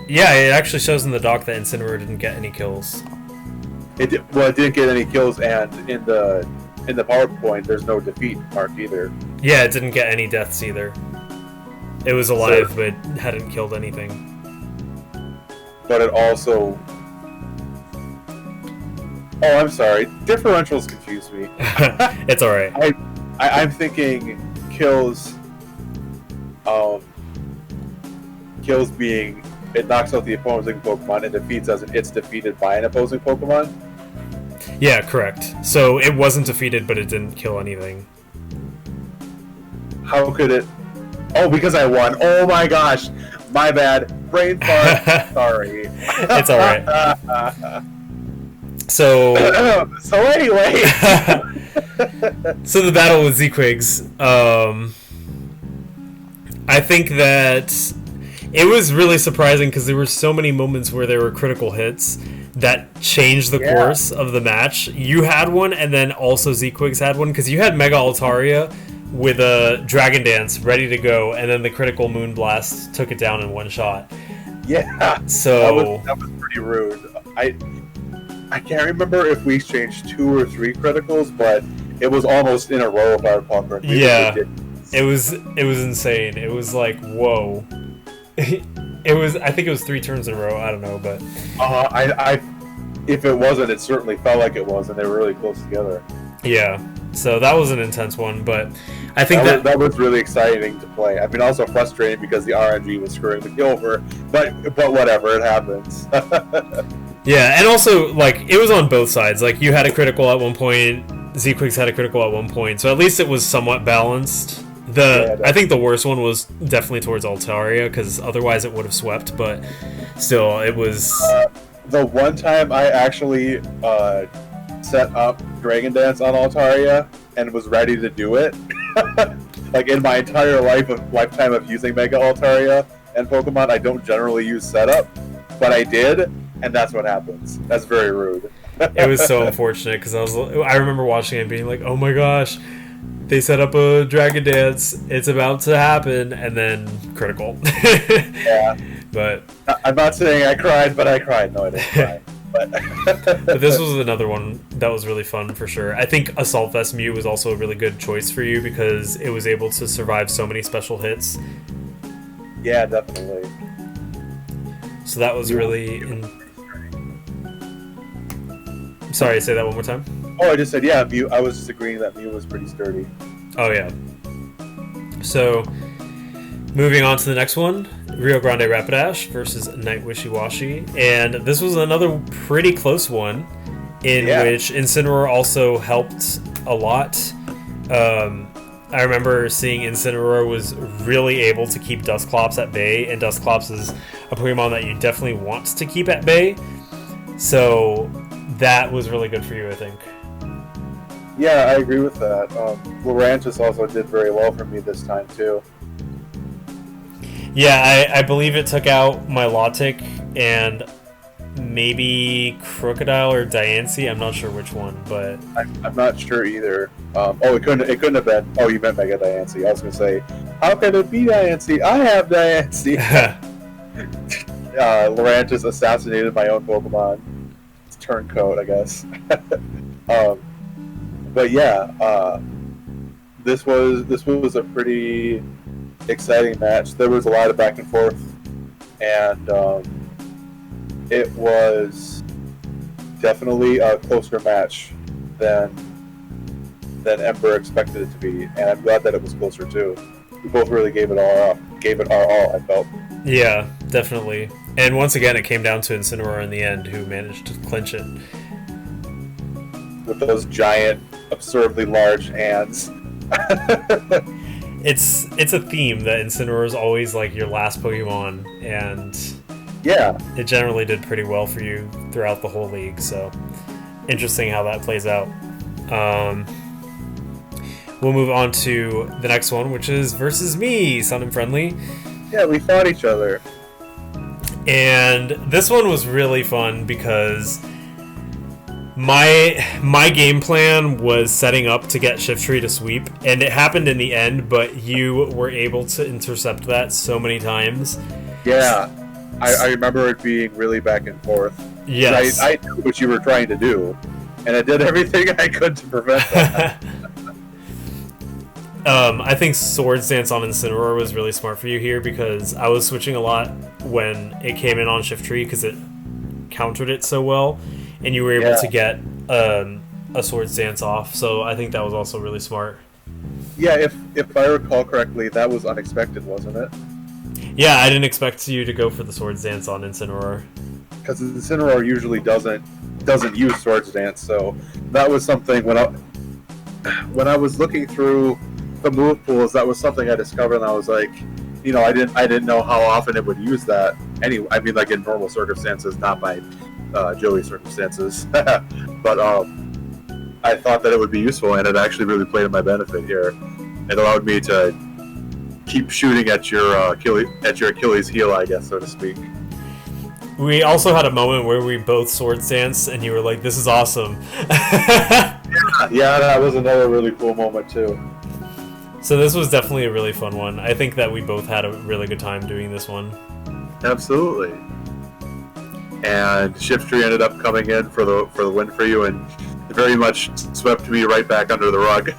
Yeah, it actually shows in the doc that Incineroar didn't get any kills. It didn't get any kills, and in the PowerPoint, there's no defeat marked either. Yeah, it didn't get any deaths either. It was alive, but hadn't killed anything. But it also... Oh, I'm sorry. Differentials confuse me. It's alright. I'm thinking kills... kills being... It knocks out the opposing Pokemon, and defeats as in it's defeated by an opposing Pokemon? Yeah, correct. So it wasn't defeated, but it didn't kill anything. How could it... Oh, because I won. Oh my gosh. My bad. Brain fart. Sorry. It's alright. So anyway. So the battle with Z-Quigs. I think that it was really surprising because there were so many moments where there were critical hits that changed the course of the match. You had one, and then also Z-Quigs had one, because you had Mega Altaria with a Dragon Dance ready to go, and then the critical Moonblast took it down in one shot. Yeah. So that was pretty rude. I can't remember if we exchanged 2 or 3 criticals, but it was almost in a row if I recall correctly. Yeah. It was insane. It was like, whoa. I think it was 3 turns in a row. I don't know, but if it wasn't, it certainly felt like it was, and they were really close together. Yeah. So that was an intense one, but I think that was really exciting to play. I mean, also frustrating because the RNG was screwing me over, but whatever, it happens. Yeah, and also, like, it was on both sides. Like, you had a critical at one point, Z-Quigs had a critical at one point, so at least it was somewhat balanced. I think the worst one was definitely towards Altaria, because otherwise it would have swept, but still, it was... the one time I actually set up Dragon Dance on Altaria and was ready to do it, like in my entire lifetime of using Mega Altaria and Pokemon, I don't generally use setup, but I did, and that's what happens. That's very rude. It was so unfortunate, because I remember watching it and being like, oh my gosh, they set up a Dragon Dance, it's about to happen, and then critical. Yeah. But I'm not saying I cried, but I cried. No, I didn't cry. But this was another one that was really fun for sure. I think Assault Vest Mew was also a really good choice for you because it was able to survive so many special hits. Yeah, definitely. So that was really... Sorry, say that one more time. Oh, I just said, yeah, Mew. I was just agreeing that Mew was pretty sturdy. Oh, yeah. So, moving on to the next one, Rio Grande Rapidash versus Nightwishiwashi. And this was another pretty close one, in which Incineroar also helped a lot. I remember seeing Incineroar was really able to keep Dusclops at bay, and Dusclops is a Pokemon that you definitely want to keep at bay. So that was really good for you, I think. Yeah, I agree with that. Lurantis also did very well for me this time, too. Yeah, I believe it took out my Milotic and maybe Crocodile or Diancie. I'm not sure which one, but... I'm not sure either. It couldn't have been... Oh, you meant Mega Diancie. I was going to say, how could it be Diancie? I have Diancie! Lurantis assassinated my own Pokemon. It's turncoat, I guess. But yeah, this was a pretty exciting match. There was a lot of back and forth, and it was definitely a closer match than Ember expected it to be, and I'm glad that it was closer too. we both really gave it all up, gave it our all. I felt. Yeah, definitely. And once again, it came down to Incineroar in the end, who managed to clinch it with those giant, absurdly large hands. It's a theme that Incineroar is always like your last Pokemon, and yeah, it generally did pretty well for you throughout the whole league. So interesting how that plays out. We'll move on to the next one, which is versus me, Sun and Friendly. Yeah, we fought each other. And this one was really fun because my game plan was setting up to get Shiftry to sweep, and it happened in the end, but you were able to intercept that so many times. Yeah, I remember it being really back and forth. Yes. I knew what you were trying to do, and I did everything I could to prevent that. I think Swords Dance on Incineroar was really smart for you here because I was switching a lot when it came in on Shiftry because it countered it so well, and you were able to get a Swords Dance off, so I think that was also really smart. Yeah, if I recall correctly, that was unexpected, wasn't it? Yeah, I didn't expect you to go for the Swords Dance on Incineroar. Because Incineroar usually doesn't use Swords Dance, so that was something when I was looking through the move pools, that was something I discovered, and I was like, I didn't know how often it would use that. Anyway, I mean, like in normal circumstances, not by Joey circumstances, but I thought that it would be useful, and it actually really played in my benefit here. It allowed me to keep shooting at your Achilles heel, I guess, so to speak. We also had a moment where we both Swords Danced, and you were like, "This is awesome." Yeah, that was another really cool moment too. So this was definitely a really fun one. I think that we both had a really good time doing this one. Absolutely. And Shiftry ended up coming in for the win for you, and very much swept me right back under the rug.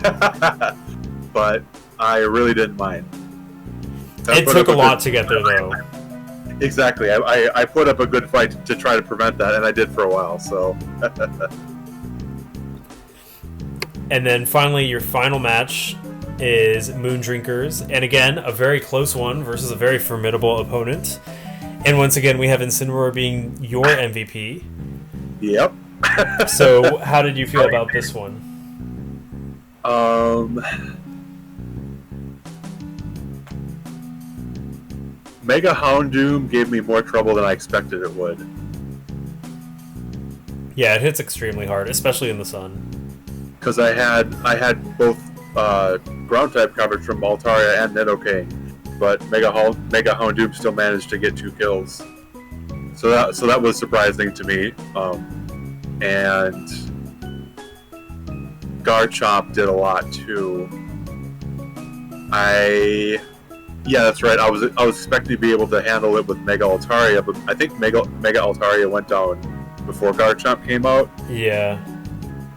But I really didn't mind. It took a lot to get there, though. Exactly. I put up a good fight to try to prevent that, and I did for a while. So. And then finally, your final match is Moon Drinkers, and again, a very close one versus a very formidable opponent. And once again, we have Incineroar being your MVP. Yep. So, how did you feel about this one? Mega Houndoom gave me more trouble than I expected it would. Yeah, it hits extremely hard, especially in the sun. Because I had both ground type coverage from Altaria and Nidoking, but Mega Houndoom still managed to get 2 kills. So that was surprising to me. And Garchomp did a lot too. Yeah, that's right. I was expecting to be able to handle it with Mega Altaria, but I think Mega Altaria went down before Garchomp came out. Yeah.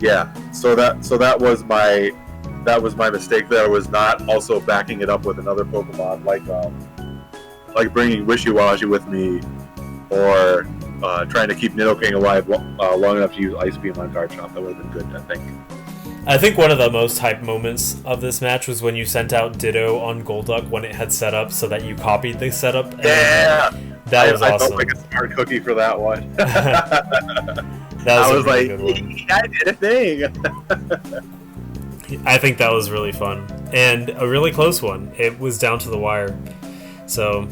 Yeah. So that was my mistake there, was not also backing it up with another Pokemon like bringing Wishiwashi with me, or trying to keep Nidoking alive long enough to use Ice Beam on Garchomp. That would have been good, I think. I think one of the most hype moments of this match was when you sent out Ditto on Golduck when it had set up so that you copied the setup. Yeah! That was awesome. I felt like a smart cookie for that one. I was like, I did a thing! I think that was really fun. And a really close one. It was down to the wire. So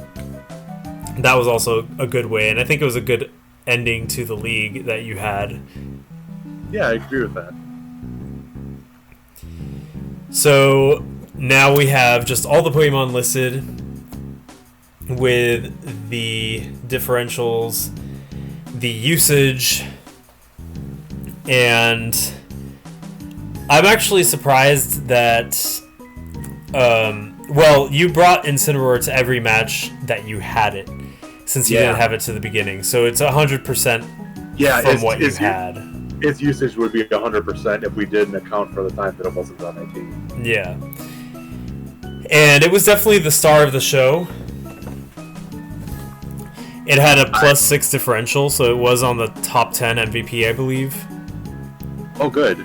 that was also a good way, and I think it was a good ending to the league that you had. Yeah, I agree with that. So now we have just all the Pokemon listed with the differentials, the usage, and I'm actually surprised that you brought Incineroar to every match that you had it, since you didn't have it to the beginning, so it's 100% from what you had. Its usage would be 100% if we didn't account for the time that it wasn't on my team. Yeah. And it was definitely the star of the show. It had a +6 differential, so it was on the top 10 MVP, I believe. Oh, good.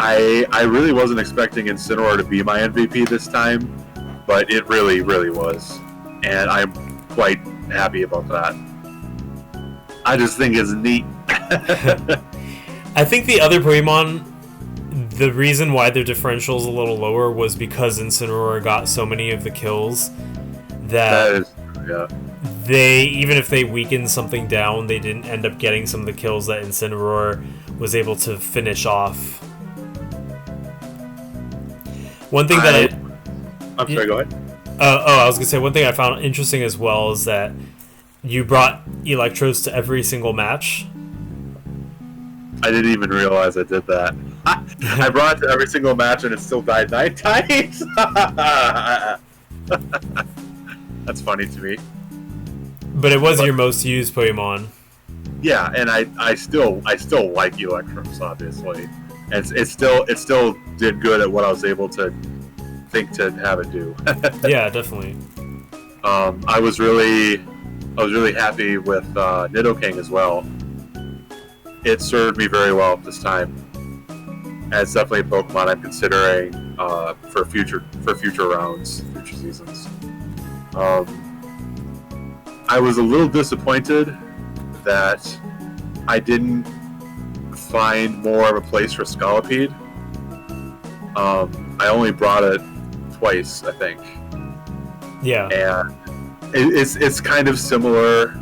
I really wasn't expecting Incineroar to be my MVP this time, but it really, really was. And I'm quite happy about that. I just think it's neat. I think the other Pokemon, the reason why their differential is a little lower was because Incineroar got so many of the kills that is, yeah. They, even if they weakened something down, they didn't end up getting some of the kills that Incineroar was able to finish off. One thing that I'm sorry, go ahead. I was gonna say one thing I found interesting as well is that you brought Electros to every single match. I didn't even realize I did that. I brought it to every single match and it still died 9 times. That's funny to me. But it was your most used Pokemon. Yeah, and I still like Electros, obviously. And it still did good at what I was able to think to have it do. Yeah, definitely. I was really happy with Nidoking as well. It served me very well this time. And it's definitely a Pokemon I'm considering for future rounds, future seasons. I was a little disappointed that I didn't find more of a place for Scolipede. I only brought it twice, I think. Yeah. And it's kind of similar,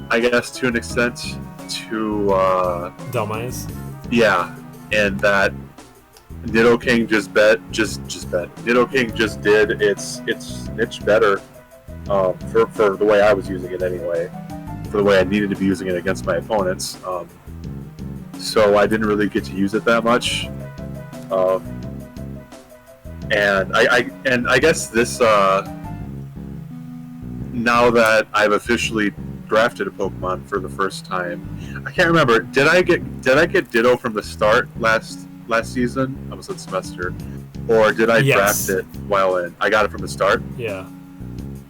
I guess, to an extent to Dhelmise. Yeah, and that Nidoking Nidoking just did its niche better for the way I was using it anyway, for the way I needed to be using it against my opponents. So I didn't really get to use it that much. And I guess this now that I've officially drafted a Pokemon for the first time, I can't remember. Did I get Ditto from the start last season? I was at semester, or did I draft it while in? I got it from the start. Yeah.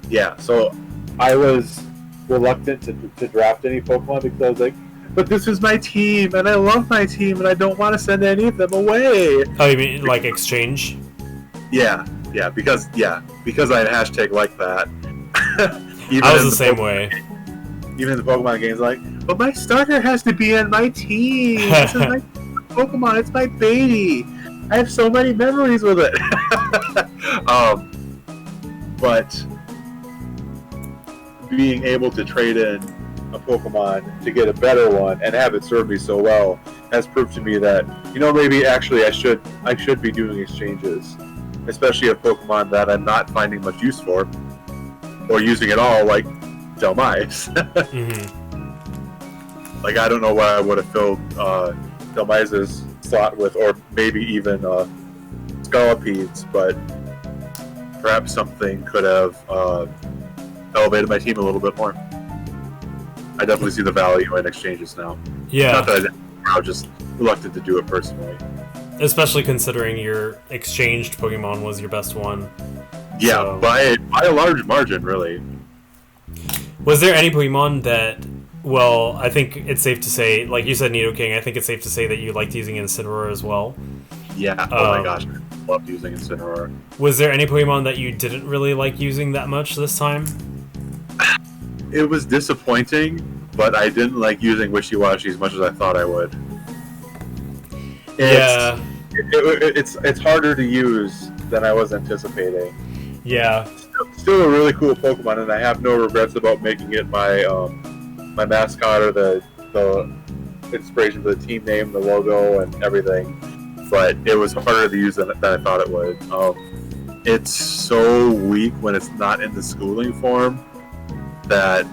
Yeah. So I was reluctant to draft any Pokemon because I was like, but this is my team, and I love my team, and I don't want to send any of them away. Oh, you mean like exchange? Yeah, because I had hashtag like that. I was the same way. Even in the Pokemon games, like, but my starter has to be on my team. This is my Pokemon. It's my baby. I have so many memories with it. But being able to trade in a Pokemon to get a better one and have it serve me so well has proved to me that, maybe actually I should be doing exchanges, especially a Pokemon that I'm not finding much use for or using at all, like Dhelmise. Like, I don't know why I would have filled Dhelmise's slot with, or maybe even Scolipedes, but perhaps something could have elevated my team a little bit more. I definitely see the value in exchanges now. Yeah. Not that I was just reluctant to do it personally. Especially considering your exchanged Pokemon was your best one. Yeah, so. by a large margin, really. Was there any Pokemon that, well, I think it's safe to say, like you said, Nidoking, I think it's safe to say that you liked using Incineroar as well. Yeah, oh my gosh, I loved using Incineroar. Was there any Pokemon that you didn't really like using that much this time? It was disappointing, but I didn't like using Wishiwashi as much as I thought I would. It's harder to use than I was anticipating. Yeah. Still a really cool Pokemon, and I have no regrets about making it my my mascot or the inspiration for the team name, the logo, and everything. But it was harder to use than I thought it would. It's so weak when it's not in the schooling form that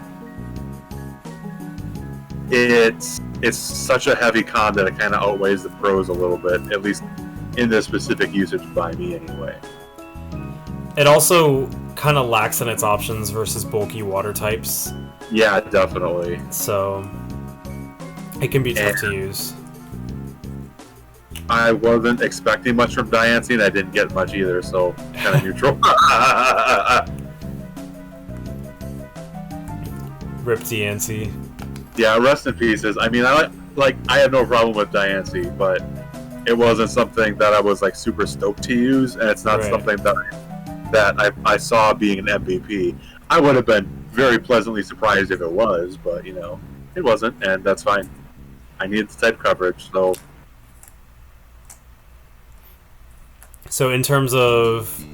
it's such a heavy con that it kind of outweighs the pros a little bit, at least in this specific usage by me anyway. It also kind of lacks in its options versus bulky water types. Yeah, definitely. So it can be tough to use. I wasn't expecting much from Diancie, and I didn't get much either, so kind of neutral. Rip Diancie. Yeah, rest in pieces. I mean, I have no problem with Diancie, but it wasn't something that I was like super stoked to use, and it's not Right. something that I saw being an MVP. I would have been very pleasantly surprised if it was, but it wasn't, and that's fine. I needed the type coverage, so. So in terms of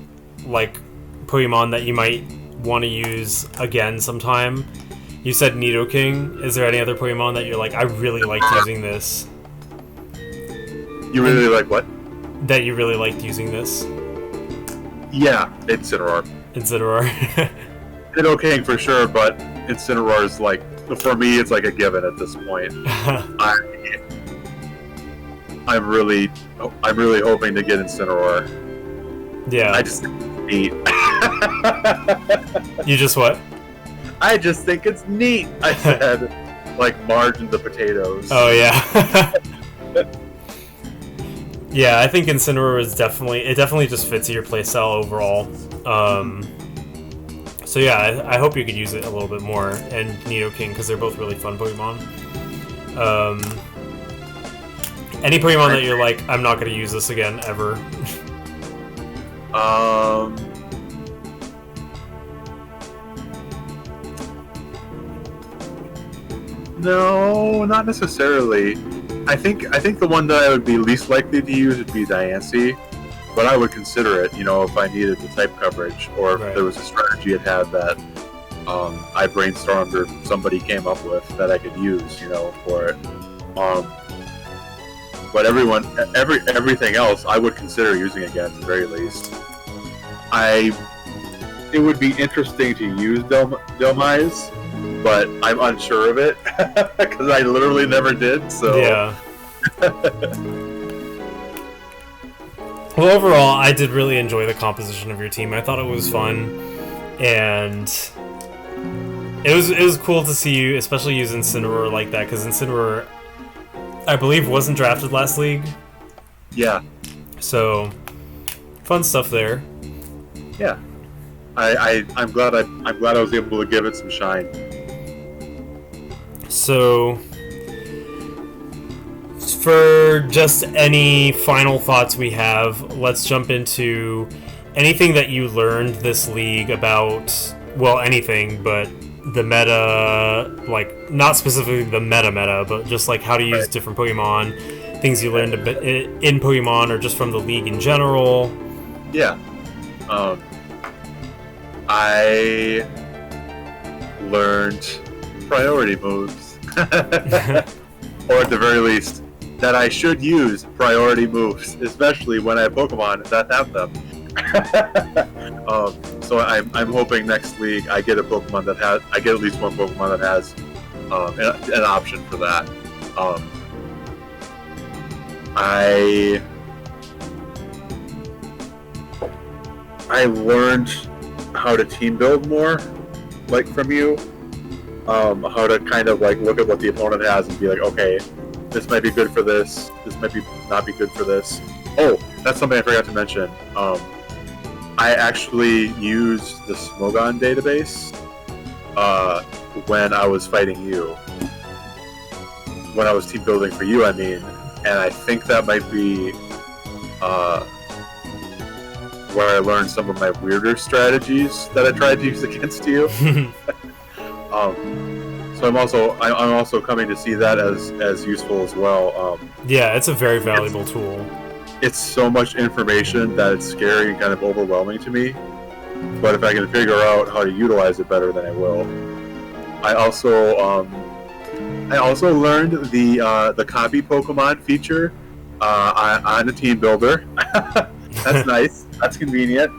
like Pokemon that you might want to use again sometime, you said Nidoking. Is there any other Pokemon that you're like, I really liked using this? You really like what? That you really liked using this? Yeah, Incineroar. Incineroar. Nidoking for sure, but Incineroar is like, for me, it's like a given at this point. I'm really hoping to get Incineroar. Yeah. I just think it's neat. You just what? I just think it's neat. I said, like margin the potatoes. Oh yeah. Yeah, I think Incineroar is definitely just fits your playstyle overall. So yeah, I hope you could use it a little bit more, and Nidoking, because they're both really fun Pokemon. Any Pokemon that you're like, I'm not going to use this again ever? No, not necessarily. I think the one that I would be least likely to use would be Diancie, but I would consider it, if I needed the type coverage, or if there was a strategy it had that I brainstormed or somebody came up with that I could use, for it. But everything else, I would consider using again at the very least. It would be interesting to use Delmise, but I'm unsure of it because I literally never did. So yeah. Well, overall, I did really enjoy the composition of your team. I thought it was fun, and it was cool to see you, especially use Incineroar like that, because Incineroar, I believe, wasn't drafted last league. Yeah. So, fun stuff there. Yeah. I'm glad I was able to give it some shine. So, for just any final thoughts we have, let's jump into anything that you learned this league about, well, anything, but the meta, like, not specifically the meta, but just like how to use different Pokemon, things you learned a bit in Pokemon or just from the league in general. Yeah. I learned priority moves. Or at the very least, that I should use priority moves, especially when I have Pokemon that have them. So I'm hoping next league I get a Pokemon that has, I get at least one Pokemon that has an option for that. I learned how to team build more, like from you. How to kind of like look at what the opponent has and be like, okay, this might be good for this might not be good for this. Oh, that's something I forgot to mention. I actually used the Smogon database when I was fighting you. When I was team building for you, I mean, and I think that might be where I learned some of my weirder strategies that I tried to use against you. So I'm also coming to see that as useful as well. Yeah, it's a very valuable tool. It's so much information that it's scary and kind of overwhelming to me. But if I can figure out how to utilize it better, then I will. I also learned the copy Pokemon feature on the team builder. That's nice. That's convenient.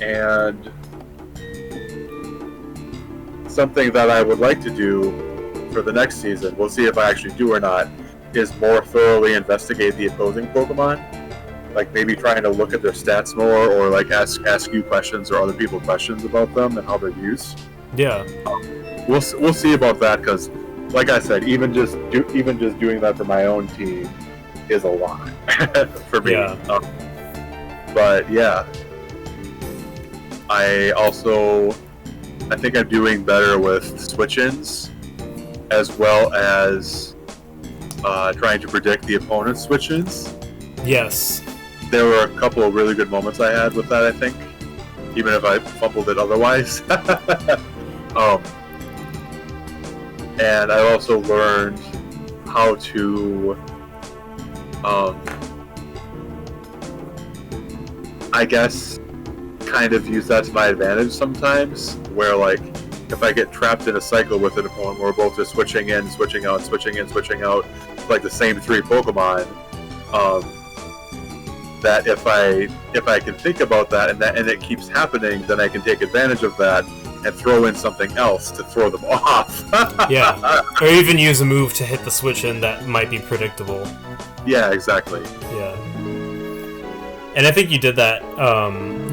And something that I would like to do for the next season, we'll see if I actually do or not, is more thoroughly investigate the opposing Pokemon. Like maybe trying to look at their stats more, or like ask you questions or other people questions about them and how they're used. Yeah. We'll see about that, because like I said, even just doing that for my own team is a lot for me. Yeah. But yeah, I think I'm doing better with switch-ins, as well as trying to predict the opponent's switch-ins. Yes. There were a couple of really good moments I had with that, I think, even if I fumbled it otherwise. And I also learned how to, I guess, kind of use that to my advantage sometimes, where, like, if I get trapped in a cycle with an opponent where we're both just switching in, switching out, switching in, switching out, like the same 3 Pokemon, that if I can think about that and it keeps happening, then I can take advantage of that and throw in something else to throw them off. Yeah, or even use a move to hit the switch in that might be predictable. Yeah, exactly. Yeah. And I think you did that,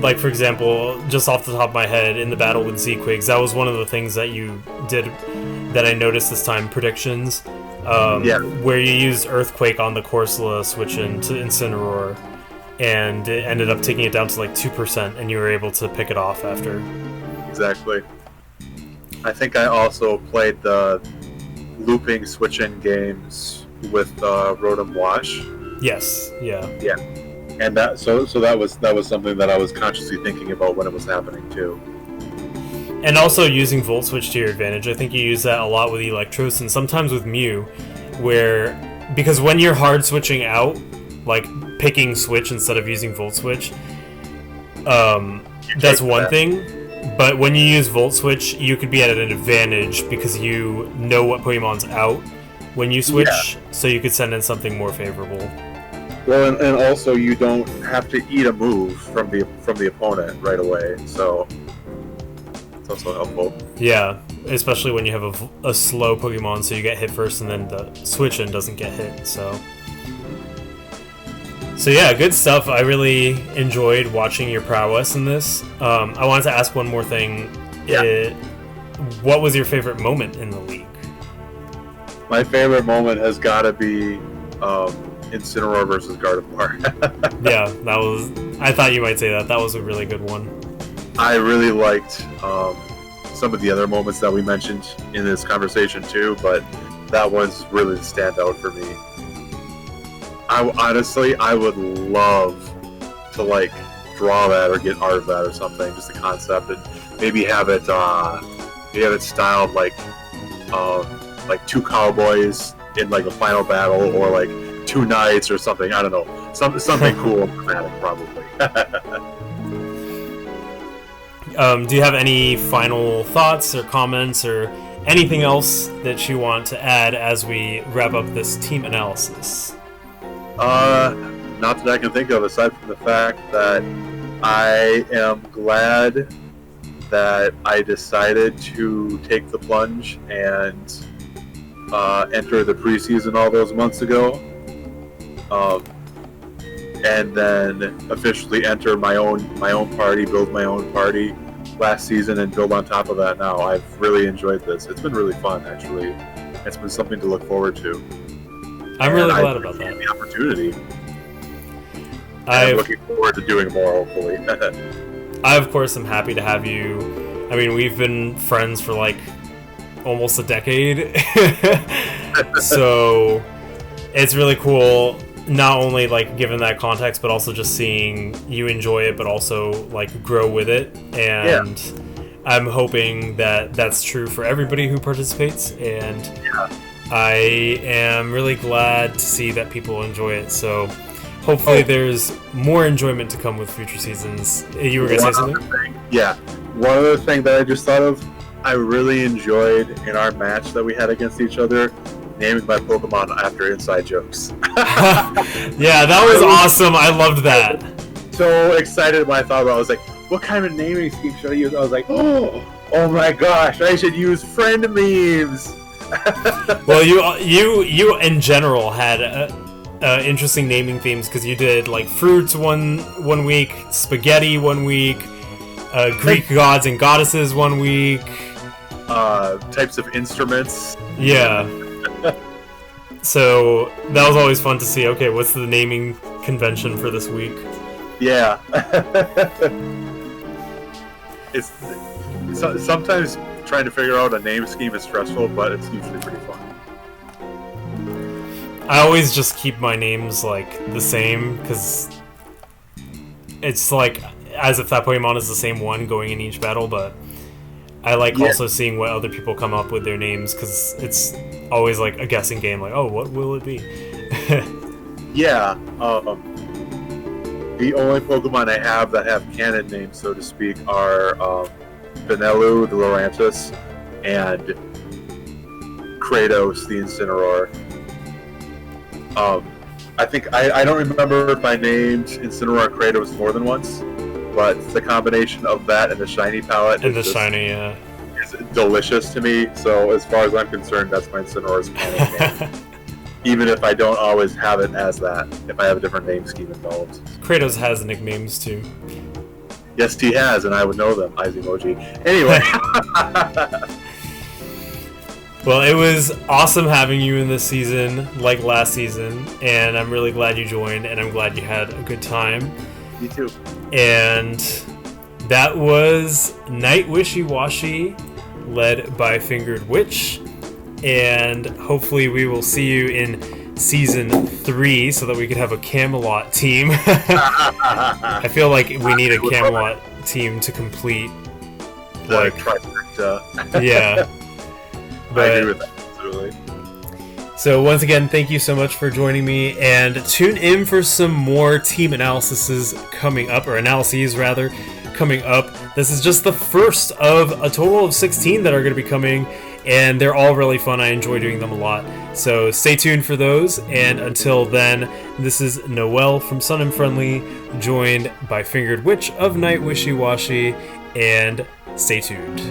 like, for example, just off the top of my head, in the battle with Z-Quigs, that was one of the things that you did that I noticed this time, predictions, where you used Earthquake on the Corsola switch into Incineroar, and it ended up taking it down to like 2%, and you were able to pick it off after. Exactly. I think I also played the looping switch-in games with Rotom Wash. Yes, yeah. Yeah. And that that was something that I was consciously thinking about when it was happening too. And also using Volt Switch to your advantage. I think you use that a lot with Electros and sometimes with Mew, because when you're hard switching out, like picking Switch instead of using Volt Switch, that's one thing. But when you use Volt Switch, you could be at an advantage because you know what Pokemon's out when you switch, so you could send in something more favorable. Well, and also you don't have to eat a move from the opponent right away, so it's also helpful. Yeah, especially when you have a slow Pokemon, so you get hit first, and then the switch-in doesn't get hit. So yeah, good stuff. I really enjoyed watching your prowess in this. I wanted to ask one more thing. Yeah. What was your favorite moment in the league? My favorite moment has got to be Incineroar versus Gardevoir. Yeah, that was. I thought you might say that. That was a really good one. I really liked some of the other moments that we mentioned in this conversation too, but that one's really the standout for me. I would love to like draw that or get art of that or something, just the concept, and maybe have it styled like 2 cowboys in like a final battle, or like 2 knights or something. I don't know, something cool and dramatic, probably. Do you have any final thoughts or comments or anything else that you want to add as we wrap up this team analysis? Not that I can think of, aside from the fact that I am glad that I decided to take the plunge and enter the preseason all those months ago, and then officially enter my own party, build my own party last season, and build on top of that now. I've really enjoyed this. It's been really fun, actually. It's been something to look forward to. I'm really glad about that. The opportunity. I'm looking forward to doing more, hopefully. I, of course, am happy to have you. I mean, we've been friends for like almost a decade. So it's really cool, not only like given that context, but also just seeing you enjoy it, but also like grow with it. And I'm hoping that that's true for everybody who participates. And I am really glad to see that people enjoy it. So hopefully there's more enjoyment to come with future seasons. You were going to say something? Yeah. One other thing that I just thought of, I really enjoyed in our match that we had against each other, naming my Pokemon after inside jokes. Yeah, that was awesome. I loved that. So excited when I thought about it. I was like, what kind of naming scheme should I use? I was like, oh my gosh, I should use friend memes. Well, you in general had interesting naming themes, because you did like fruits one week, spaghetti one week, Greek gods and goddesses one week, types of instruments. Yeah. So that was always fun to see. Okay, what's the naming convention for this week? Yeah. It's sometimes trying to figure out a name scheme is stressful, but it's usually pretty fun. I always just keep my names like the same because it's like as if that Pokemon is the same one going in each battle, but I like also seeing what other people come up with their names because it's always like a guessing game. Like, oh, what will it be? Yeah. The only Pokemon I have that have canon names, so to speak, are Benelu, the Lurantis, and Kratos, the Incineroar. I think I don't remember if I named Incineroar Kratos more than once, but the combination of that and the shiny palette is delicious to me. So as far as I'm concerned, that's my Incineroar's canon name. Even if I don't always have it as that, if I have a different name scheme involved. Kratos has nicknames too. Yes, he has, and I would know them. Eyes emoji. Anyway. Well, it was awesome having you in this season, like last season, and I'm really glad you joined, and I'm glad you had a good time. Me too. And that was Nightwishiwashi, led by Fingered Witch, and hopefully we will see you in Season 3 so that we could have a Camelot team. I feel like we need a Camelot team to complete the trifecta. Yeah. But, I agree with that, absolutely. So once again, thank you so much for joining me, and tune in for some more team analyses coming up, or analyses rather, coming up. This is just the first of a total of 16 that are going to be coming, and they're all really fun. I enjoy doing them a lot. So stay tuned for those, and until then, this is Noel from Sun and Friendly, joined by Fingered Witch of Nightwishiwashi, and stay tuned.